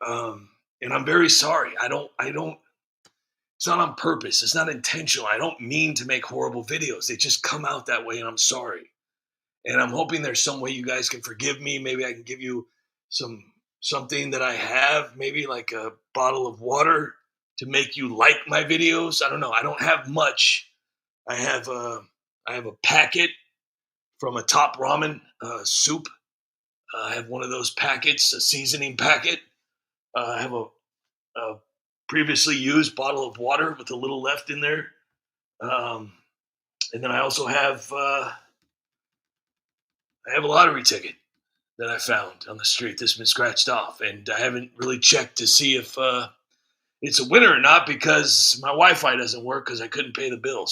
C: And I'm very sorry. It's not on purpose. It's not intentional. I don't mean to make horrible videos. They just come out that way, and I'm sorry. And I'm hoping there's some way you guys can forgive me. Maybe I can give you something that I have, maybe like a bottle of water to make you like my videos. I don't know. I don't have much. I have a packet from a Top Ramen soup. I have one of those packets, a seasoning packet. I have a previously used bottle of water with a little left in there. And then I also have a lottery ticket that I found on the street that's been scratched off. And I haven't really checked to see if it's a winner or not because my Wi-Fi doesn't work because I couldn't pay the bill.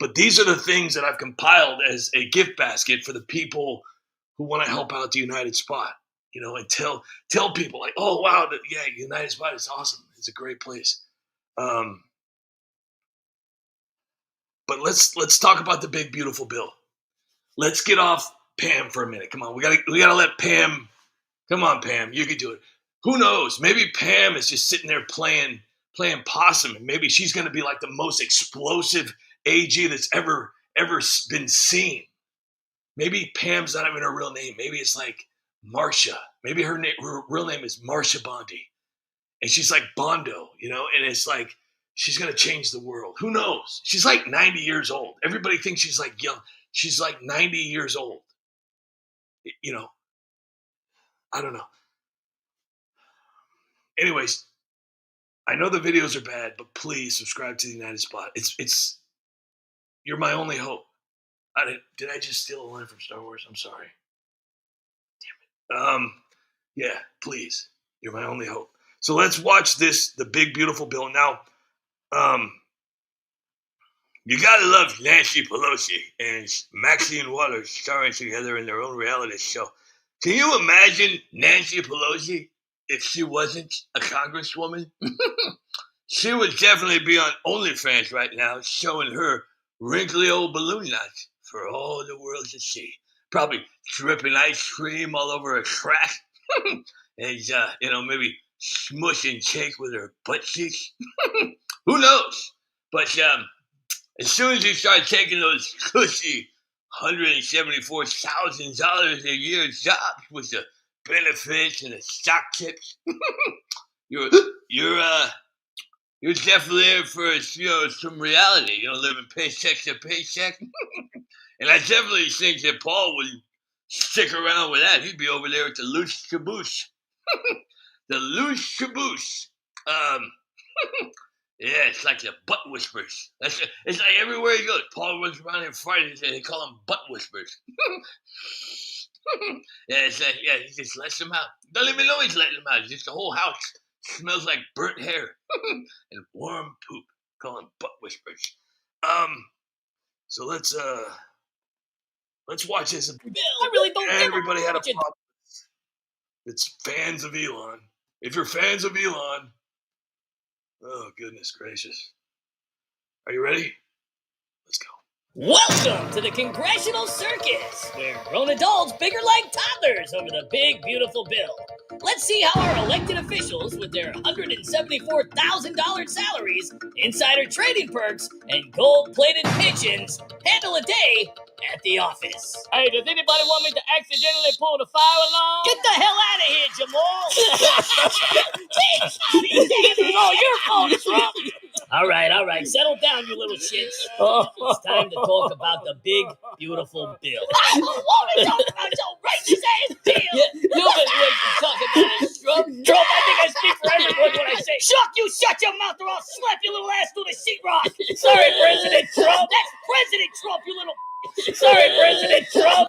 C: But these are the things that I've compiled as a gift basket for the people who want to help out the United Spot, and tell people like, oh, wow, United Spot is awesome. It's a great place. But let's talk about the big, beautiful bill. Let's get off Pam for a minute. Come on, we gotta let Pam. Come on, Pam, you can do it. Who knows? Maybe Pam is just sitting there playing possum, and maybe she's going to be like the most explosive AG that's ever been seen. Maybe Pam's not even her real name. Maybe it's like Marsha. Maybe her real name is Marsha Bondi, and she's like Bondo, and it's like she's going to change the world. Who knows? She's like 90 years old. Everybody thinks she's like young. She's like 90 years old. I don't know. Anyways, I know the videos are bad, but please subscribe to the United Spot. You're my only hope. Did I just steal a line from Star Wars? I'm sorry. Damn it. Yeah, please. You're my only hope. So let's watch the big, beautiful bill. Now, you gotta love Nancy Pelosi and Maxine Waters starring together in their own reality show. Can you imagine Nancy Pelosi if she wasn't a congresswoman? She would definitely be on OnlyFans right now, showing her wrinkly old balloon nuts for all the world to see. Probably dripping ice cream all over her crack. And, maybe smushing cake with her butt cheeks. Who knows? But as soon as you start taking those cushy $174,000 a year jobs with the benefits and the stock tips, you're definitely in for some reality. Living paycheck to paycheck. And I definitely think that Paul would stick around with that. He'd be over there at the loose caboose. The loose caboose. Yeah, it's like the butt whispers. It's like everywhere he goes. Paul runs around and farts, and they call him butt whispers. Yeah, he just lets them out. Don't even know he's letting them out. Just the whole house smells like burnt hair and warm poop. Call him butt whispers. So let's watch this.
B: Bill, I really don't care.
C: Everybody had a problem. It's fans of Elon. If you're fans of Elon, oh goodness gracious. Are you ready? Let's go.
A: Welcome to the Congressional Circus, where grown adults bigger like toddlers over the big, beautiful bill. Let's see how our elected officials, with their $174,000 salaries, insider trading perks, and gold-plated pensions, handle a day at the office.
B: Hey, does anybody want me to accidentally pull the fire alarm?
A: Get the hell out of here, Jamal!
B: It's all your fault, Trump.
A: All right. Settle down, you little shits. It's time to talk about the big, beautiful bill.
H: What are you talking about your racist ass bill?
A: You've been waiting to talk about it, Trump.
F: Trump, I think I speak for everyone when I say,
H: Chuck, you shut your mouth or I'll slap your little ass through the sheetrock.
F: sorry, President Trump.
H: That's President Trump, you little.
F: Sorry, President Trump.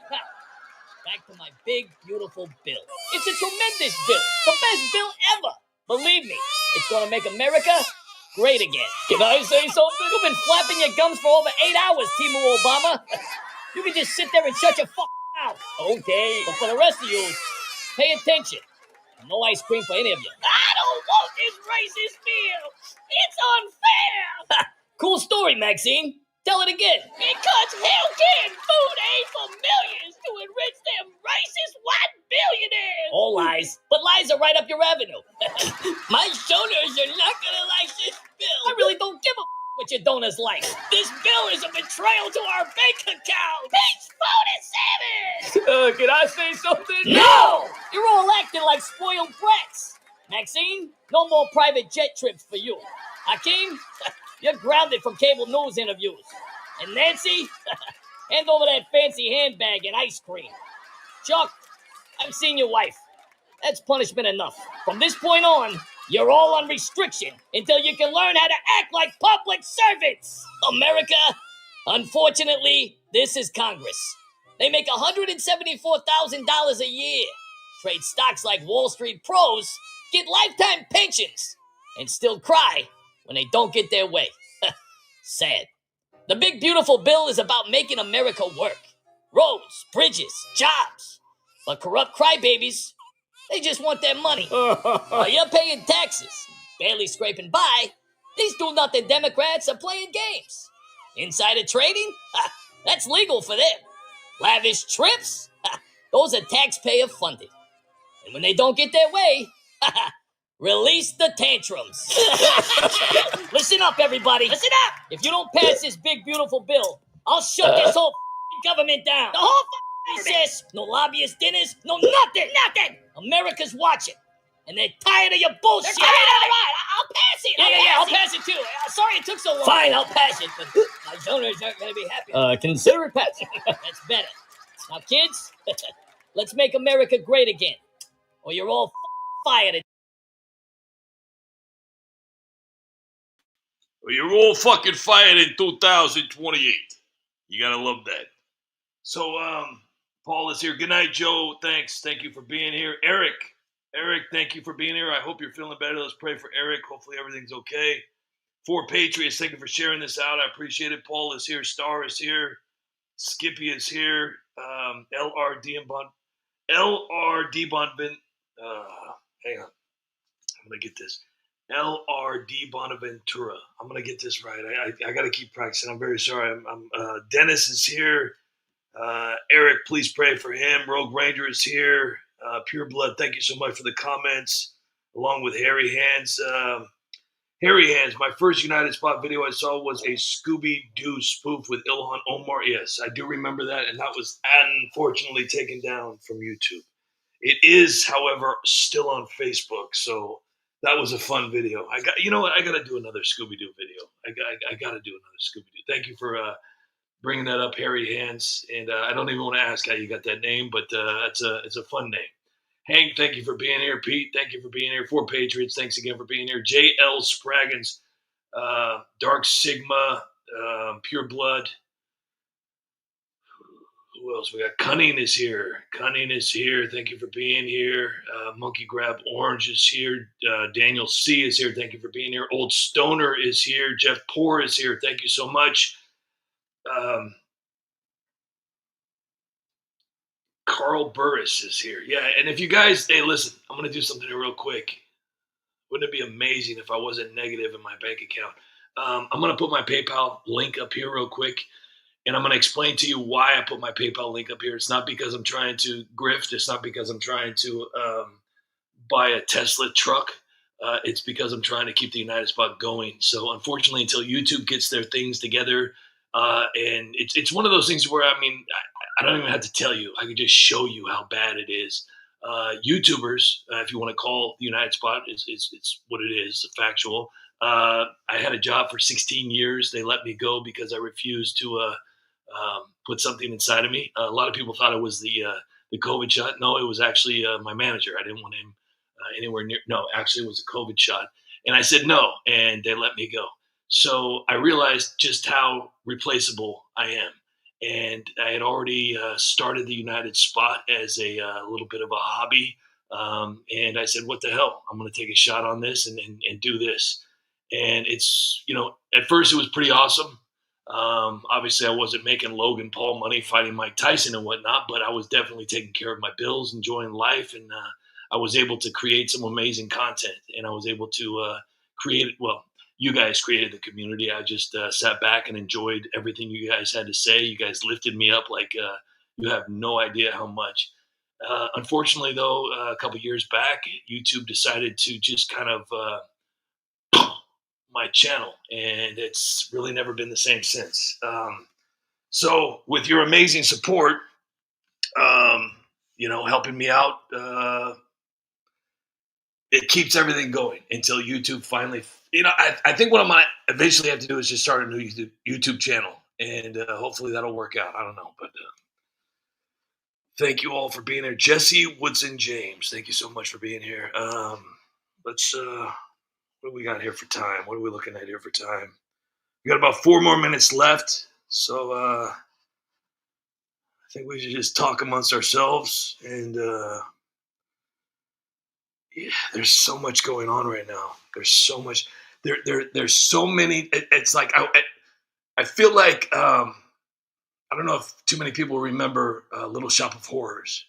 A: Back to my big, beautiful bill. It's a tremendous bill. The best bill ever. Believe me, it's going to make America great again. Can I say something? You've been flapping your gums for over 8 hours, Timo Obama. You can just sit there and shut your mouth. Okay. But for the rest of you, pay attention. No ice cream for any of you.
H: I don't want this racist bill. It's unfair.
A: Cool story, Maxine. Tell it again.
H: Because healthcare and food aid for millions to enrich them racist white billionaires.
A: All lies. But lies are right up your avenue. My donors are not going to like this bill. I really don't give a what your donors like.
H: This bill is a betrayal to our bank account. Peach voted 7.
F: Can I say something?
A: No! You're all acting like spoiled brats. Maxine, no more private jet trips for you. Hakeem, you're grounded from cable news interviews. And Nancy, hand over that fancy handbag and ice cream. Chuck, I've seen your wife. That's punishment enough. From this point on, you're all on restriction until you can learn how to act like public servants. America, unfortunately, this is Congress. They make $174,000 a year, trade stocks like Wall Street pros, get lifetime pensions, and still cry when they don't get their way. Sad. The big beautiful bill is about making America work. Roads, bridges, jobs. But corrupt crybabies, they just want their money. While you're paying taxes, barely scraping by, these do-nothing Democrats are playing games. Insider trading? That's legal for them. Lavish trips? Those are taxpayer funded. And when they don't get their way, release the tantrums. Listen up, everybody. Listen up. If you don't pass this big, beautiful bill, I'll shut this whole government down. The whole recess, no lobbyist dinners, no nothing. America's watching, and they're tired of your bullshit.
H: All right. I'll pass it.
A: Yeah, I'll pass it too. Sorry it took so long. Fine, I'll pass it, but my donors aren't going to be happy. Consider it passed. That's better. Now, kids, let's make America great again, or you're all fired.
C: Well, you're all fucking fired in 2028. You gotta love that. So, Paul is here. Good night, Joe. Thanks. Thank you for being here. Eric, thank you for being here. I hope you're feeling better. Let's pray for Eric. Hopefully everything's okay. 4 Patriots, thank you for sharing this out. I appreciate it. Paul is here. Star is here. Skippy is here. LRD Bonvin. Hang on. I'm going to get this. LRD Bonaventura. I'm going to get this right. I got to keep practicing. I'm very sorry. Dennis is here. Eric, please pray for him. Rogue Ranger is here. Pure Blood, thank you so much for the comments. Along with Harry Hands. Harry Hands, my first United Spot video I saw was a Scooby-Doo spoof with Ilhan Omar. Yes, I do remember that, and that was unfortunately taken down from YouTube. It is, however, still on Facebook, so that was a fun video. You know what? I got to do another Scooby-Doo video. I got to do another Scooby-Doo. Thank you for bringing that up, Harry Hands. And I don't even want to ask how you got that name, but it's a fun name. Hank, thank you for being here. Pete, thank you for being here. 4 Patriots, thanks again for being here. J.L. Spraggins, Dark Sigma, Pure Blood. Who else? We got Cunning is here. Thank you for being here. Monkey Grab Orange is here. Daniel C. is here. Thank you for being here. Old Stoner is here. Jeff Poor is here. Thank you so much. Carl Burris is here. Yeah, and if you guys, hey, listen, I'm going to do something real quick. Wouldn't it be amazing if I wasn't negative in my bank account? I'm going to put my PayPal link up here real quick, and I'm going to explain to you why I put my PayPal link up here. It's not because I'm trying to grift. It's not because I'm trying to buy a Tesla truck. It's because I'm trying to keep the United Spot going. So unfortunately, until YouTube gets their things together, and it's one of those things where, I mean, I don't even have to tell you. I can just show you how bad it is. YouTubers, if you want to call the United Spot, it's what it is, factual. I had a job for 16 years. They let me go because I refused to put something inside of me. A lot of people thought it was the COVID shot. No, it was actually my manager. I didn't want him anywhere near. No, actually, it was a COVID shot. And I said no, and they let me go. So I realized just how replaceable I am. And I had already started the United Spot as a little bit of a hobby. And I said, what the hell? I'm going to take a shot on this and do this. And it's, at first it was pretty awesome. Obviously, I wasn't making Logan Paul money fighting Mike Tyson and whatnot, but I was definitely taking care of my bills, enjoying life, and I was able to create some amazing content. And I was able to create, well, you guys created the community. I just sat back and enjoyed everything you guys had to say. You guys lifted me up like you have no idea how much. Unfortunately, though, a couple years back, YouTube decided to just kind of my channel, and it's really never been the same since. So with your amazing support, helping me out, it keeps everything going until YouTube finally, I think what I'm going to eventually have to do is just start a new YouTube channel, and hopefully that'll work out. I don't know, but thank you all for being here. Jesse Woodson James, thank you so much for being here. Let's, what do we got here for time? What are we looking at here for time? We got about 4 more minutes left. So I think we should just talk amongst ourselves. And there's so much going on right now. There's so much. There's so many. It's like I feel like I don't know if too many people remember Little Shop of Horrors,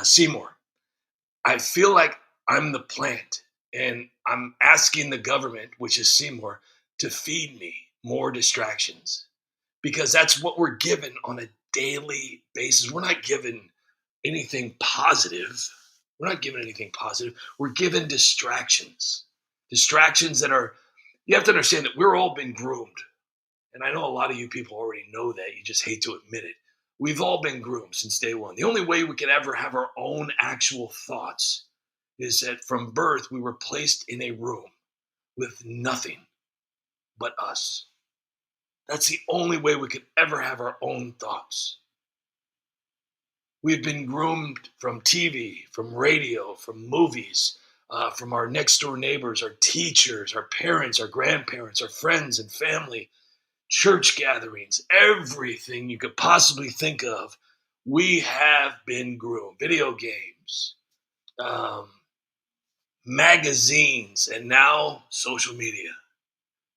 C: Seymour. I feel like I'm the plant. And I'm asking the government, which is Seymour, to feed me more distractions, because that's what we're given on a daily basis. We're not given anything positive. We're given distractions that are, you have to understand that we're all been groomed. And I know a lot of you people already know that. You just hate to admit it. We've all been groomed since day one. The only way we could ever have our own actual thoughts is that from birth, we were placed in a room with nothing but us. That's the only way we could ever have our own thoughts. We've been groomed from TV, from radio, from movies, from our next door neighbors, our teachers, our parents, our grandparents, our friends and family, church gatherings, everything you could possibly think of. We have been groomed. Video games, magazines, and now social media.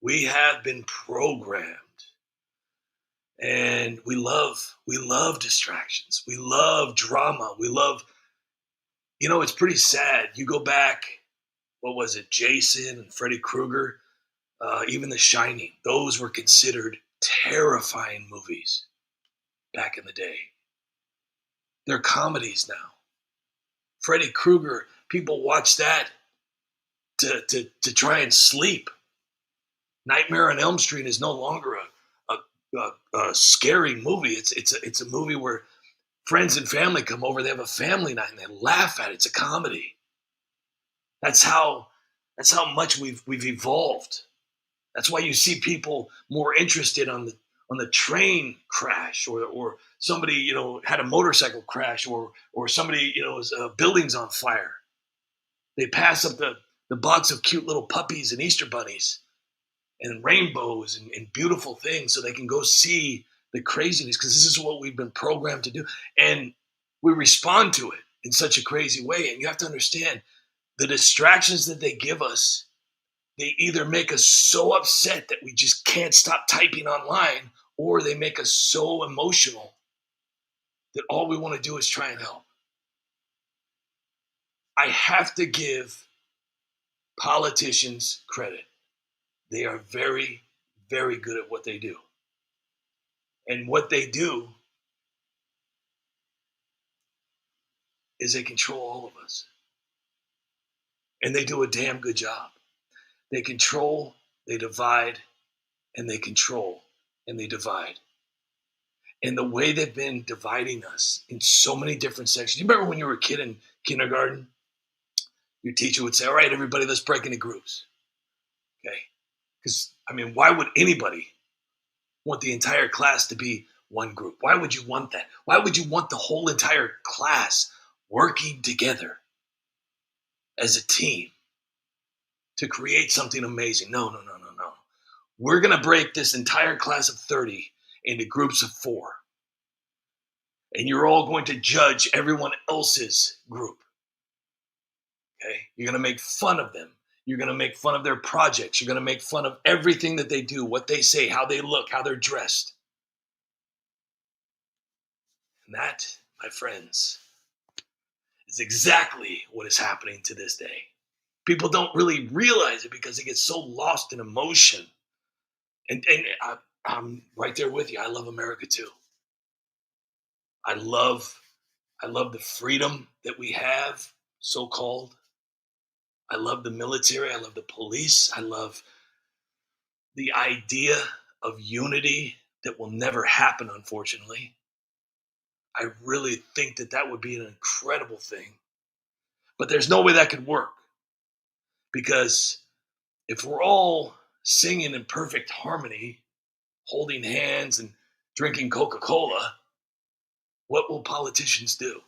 C: We have been programmed, and we love distractions. We love drama. We love, it's pretty sad. You go back, what was it? Jason and Freddy Krueger, even The Shining. Those were considered terrifying movies back in the day. They're comedies now. Freddy Krueger, people watch that to try and sleep. Nightmare on Elm Street is no longer a scary movie. It's a movie where friends and family come over. They have a family night and they laugh at it. It's a comedy. That's how much we've evolved. That's why you see people more interested on the train crash, or somebody had a motorcycle crash, or somebody building's on fire. They pass up the box of cute little puppies and Easter bunnies and rainbows and beautiful things so they can go see the craziness, because this is what we've been programmed to do. And we respond to it in such a crazy way. And you have to understand the distractions that they give us, they either make us so upset that we just can't stop typing online, or they make us so emotional that all we want to do is try and help. I have to give politicians credit. They are very, very good at what they do. And what they do is they control all of us. And they do a damn good job. They control, they divide, and they control, and they divide. And the way they've been dividing us in so many different sections. You remember when you were a kid in kindergarten? Your teacher would say, all right, everybody, let's break into groups. Okay? Because, I mean, why would anybody want the entire class to be one group? Why would you want that? Why would you want the whole entire class working together as a team to create something amazing? No. We're going to break this entire class of 30 into groups of 4. And you're all going to judge everyone else's group. Okay? You're going to make fun of them. You're going to make fun of their projects. You're going to make fun of everything that they do, what they say, how they look, how they're dressed. And that, my friends, is exactly what is happening to this day. People don't really realize it because they get so lost in emotion. And I'm right there with you. I love America too. I love the freedom that we have, so-called. I love the military. I love the police. I love the idea of unity that will never happen, unfortunately. I really think that would be an incredible thing. But there's no way that could work. Because if we're all singing in perfect harmony, holding hands and drinking Coca-Cola, what will politicians do?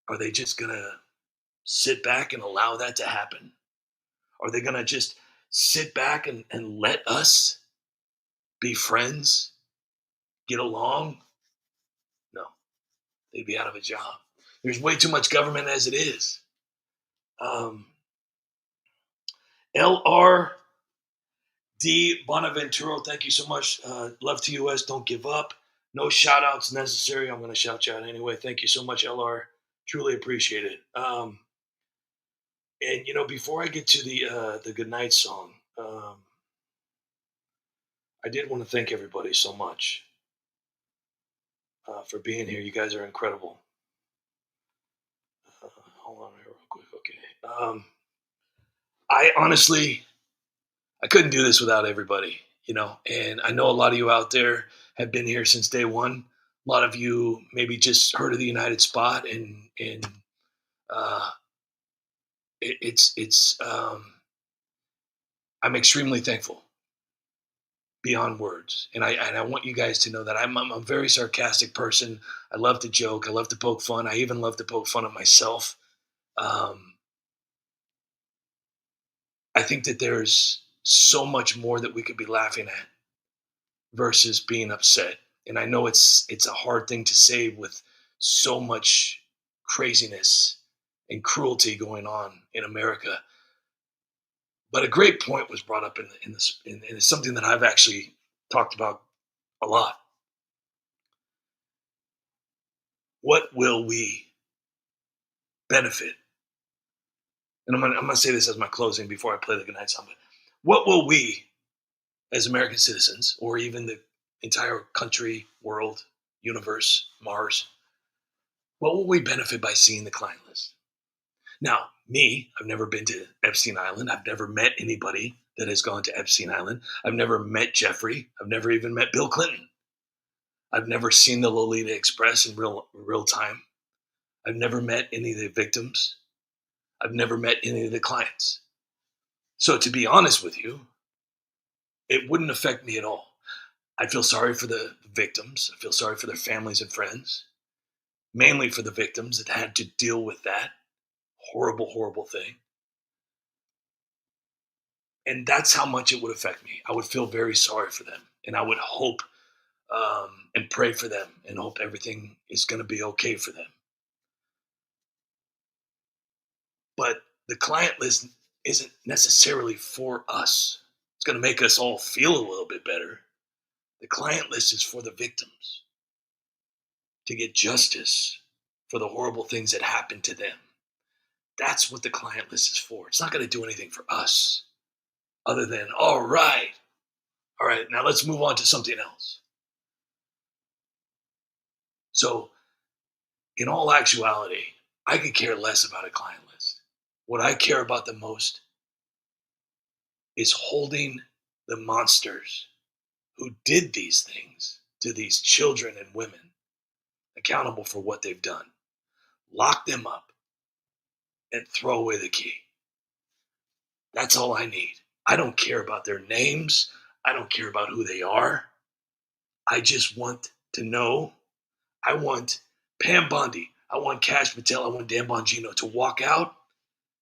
C: Are they just going to sit back and allow that to happen? Are they going to just sit back and let us be friends, get along? No, they'd be out of a job. There's way too much government as it is. LR D. Bonaventuro, thank you so much. Love to US, don't give up. No shout outs necessary. I'm going to shout you out anyway. Thank you so much, LR. Truly appreciate it. And, you know, before I get to the Goodnight song, I did want to thank everybody so much for being here. You guys are incredible. Hold on here real quick. Okay. I couldn't do this without everybody, you know, and I know a lot of you out there have been here since day one. A lot of you maybe just heard of the United Spot, and I'm extremely thankful beyond words. And I want you guys to know that I'm a very sarcastic person. I love to joke. I love to poke fun. I even love to poke fun at myself. I think that there's so much more that we could be laughing at versus being upset. And I know it's a hard thing to say with so much craziness and cruelty going on in America. But a great point was brought up in this, and it's something that I've actually talked about a lot. What will we benefit? And I'm gonna say this as my closing before I play the Goodnight song. But what will we, as American citizens, or even the entire country, world, universe, Mars, what will we benefit by seeing the client list? Now, me, I've never been to Epstein Island. I've never met anybody that has gone to Epstein Island. I've never met Jeffrey. I've never even met Bill Clinton. I've never seen the Lolita Express in real time. I've never met any of the victims. I've never met any of the clients. So to be honest with you, it wouldn't affect me at all. I feel sorry for the victims. I feel sorry for their families and friends, mainly for the victims that had to deal with that horrible, horrible thing. And that's how much it would affect me. I would feel very sorry for them. And I would hope and pray for them and hope everything is going to be okay for them. But the client list isn't necessarily for us. It's going to make us all feel a little bit better. The client list is for the victims to get justice for the horrible things that happened to them. That's what the client list is for. It's not going to do anything for us other than, all right, now let's move on to something else. So, in all actuality, I could care less about a client list. What I care about the most is holding the monsters who did these things to these children and women accountable for what they've done. Lock them up and throw away the key. That's all I need. I don't care about their names. I don't care about who they are. I just want to know. I want Pam Bondi. I want Cash Patel. I want Dan Bongino to walk out.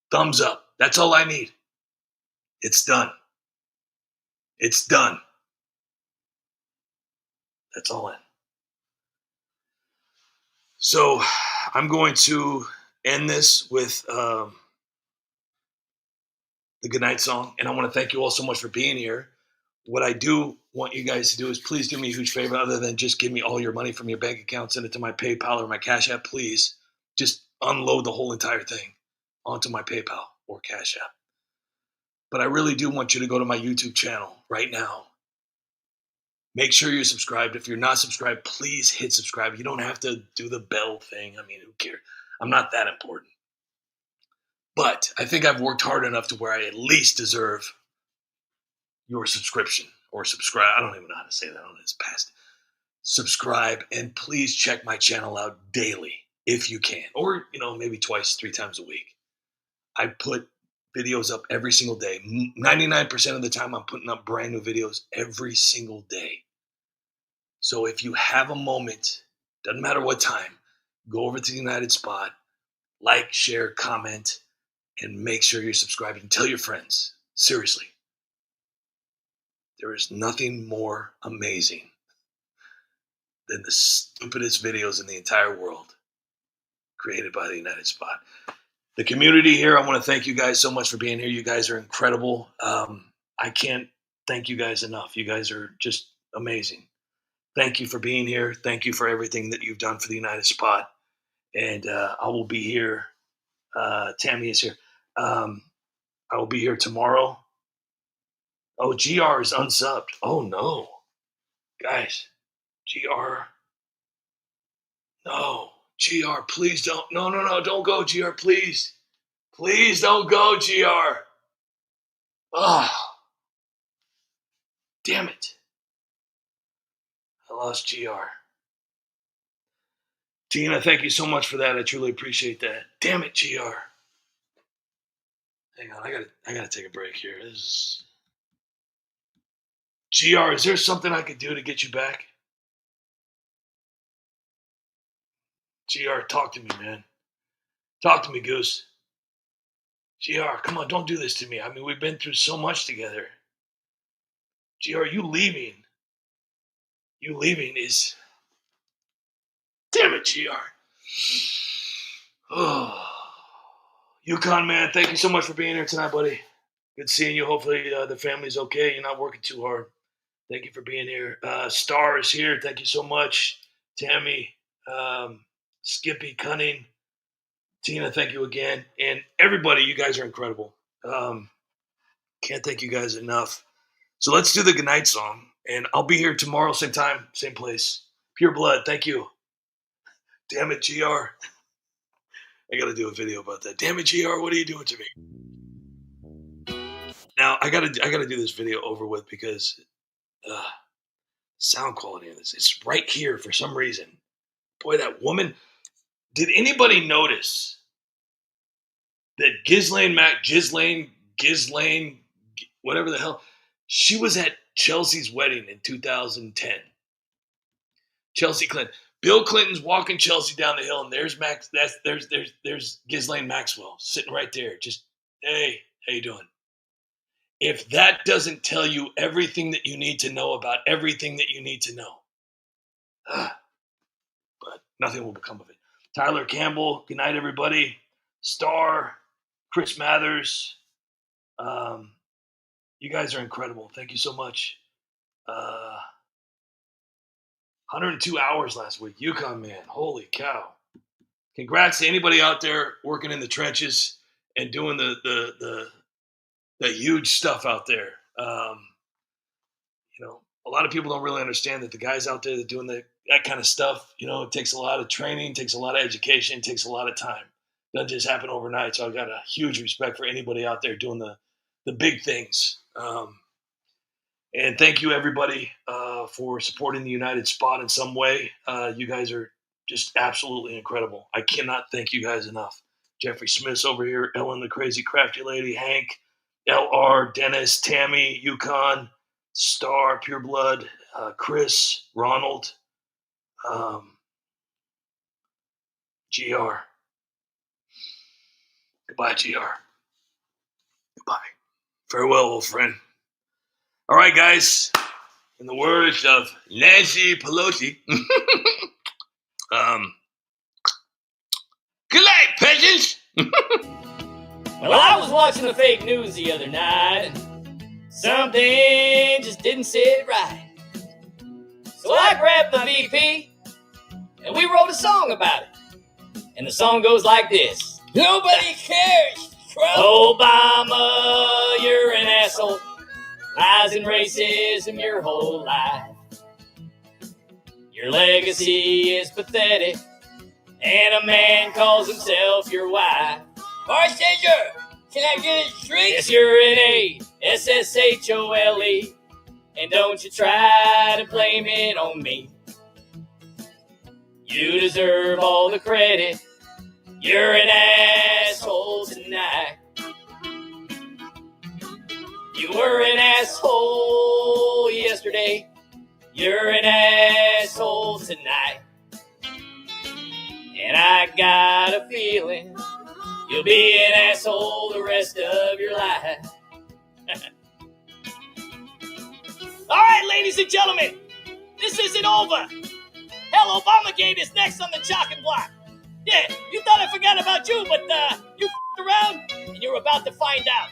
C: Thumbs up. That's all I need. It's done. It's done. That's all in. So I'm going to end this with the Goodnight song. And I want to thank you all so much for being here. What I do want you guys to do is please do me a huge favor, other than just give me all your money from your bank account, send it to my PayPal or my Cash App. Please just unload the whole entire thing onto my PayPal or Cash App. But I really do want you to go to my YouTube channel right now. Make sure you're subscribed. If you're not subscribed, please hit subscribe. You don't have to do the bell thing. I mean, who cares? I'm not that important. But I think I've worked hard enough to where I at least deserve your subscription or subscribe. I don't even know how to say that on this past. Subscribe, and please check my channel out daily if you can, or maybe twice, 3 times a week. I put videos up every single day. 99% of the time, I'm putting up brand new videos every single day. So if you have a moment, doesn't matter what time, go over to the United Spot, like, share, comment, and make sure you're subscribed and tell your friends. Seriously. There is nothing more amazing than the stupidest videos in the entire world created by the United Spot. The community here, I want to thank you guys so much for being here. You guys are incredible. I can't thank you guys enough. You guys are just amazing. Thank you for being here. Thank you for everything that you've done for the United Spot. And I will be here. Tammy is here. I will be here tomorrow. Oh, GR is unsubbed. Oh, no. Guys, GR. No. GR, please don't. No, don't go, GR, please. Please don't go, GR. Oh, damn it. I lost GR. Tina, thank you so much for that. I truly appreciate that. Damn it, GR. Hang on, I gotta take a break here. GR, is there something I could do to get you back? GR, talk to me, man. Talk to me, Goose. GR, come on, don't do this to me. I mean, we've been through so much together. GR, you leaving is... Damn it, GR. Oh. Yukon, man, thank you so much for being here tonight, buddy. Good seeing you. Hopefully the family's okay. You're not working too hard. Thank you for being here. Star is here. Thank you so much. Tammy, Skippy, Cunning, Tina, thank you again. And everybody, you guys are incredible. Can't thank you guys enough. So let's do the Goodnight song. And I'll be here tomorrow, same time, same place. Pure Blood, thank you. Damn it, GR. I got to do a video about that. Damn it, GR, what are you doing to me? Now, I gotta do this video over with because sound quality of this, it's right here for some reason. Boy, that woman, did anybody notice that Ghislaine, whatever the hell, she was at Chelsea's wedding in 2010. Chelsea Clinton. Bill Clinton's walking Chelsea down the hill, and there's there's Ghislaine Maxwell sitting right there. Just, hey, how you doing? If that doesn't tell you everything that you need to know about everything that you need to know, but nothing will become of it. Tyler Campbell, good night, everybody. Star, Chris Mathers, you guys are incredible. Thank you so much. 102 hours last week. Yukon, man. Holy cow. Congrats to anybody out there working in the trenches and doing the huge stuff out there. A lot of people don't really understand that the guys out there that doing that kind of stuff, it takes a lot of training, takes a lot of education, takes a lot of time. It doesn't just happen overnight. So I've got a huge respect for anybody out there doing the big things. And thank you, everybody, for supporting the United Spot in some way. You guys are just absolutely incredible. I cannot thank you guys enough. Jeffrey Smith's over here, Ellen the Crazy Crafty Lady, Hank, LR, Dennis, Tammy, Yukon, Star, Pureblood, Chris, Ronald, GR. Goodbye, GR. Goodbye. Farewell, old friend. All right, guys. In the words of Nancy Pelosi, good night, peasants.
B: Well, I was watching the fake news the other night, and something just didn't sit right. So I grabbed the VP, and we wrote a song about it. And the song goes like this.
A: Nobody cares, Trump.
B: Obama, you're an asshole. Lies and racism your whole life. Your legacy is pathetic, and a man calls himself your wife.
A: Bartender, can I get a drink?
B: Yes, you're an A-S-S-H-O-L-E, and don't you try to blame it on me. You deserve all the credit. You're an asshole tonight. You were an asshole yesterday. You're an asshole tonight. And I got a feeling you'll be an asshole the rest of your life.
A: All right, ladies and gentlemen, this isn't over. Hell, Obamagate is next on the chopping block. Yeah, you thought I forgot about you, but you f***ed around, and you're about to find out.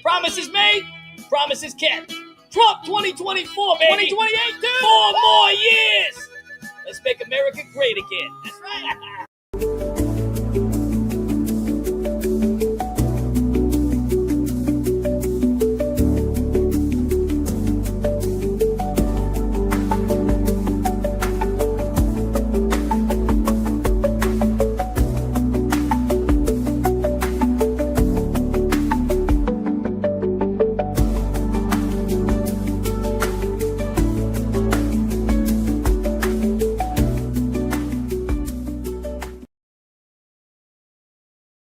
A: Promises made, promises kept. Trump 2024, baby. 2028, too. 4 more years. Let's make America great again. That's right.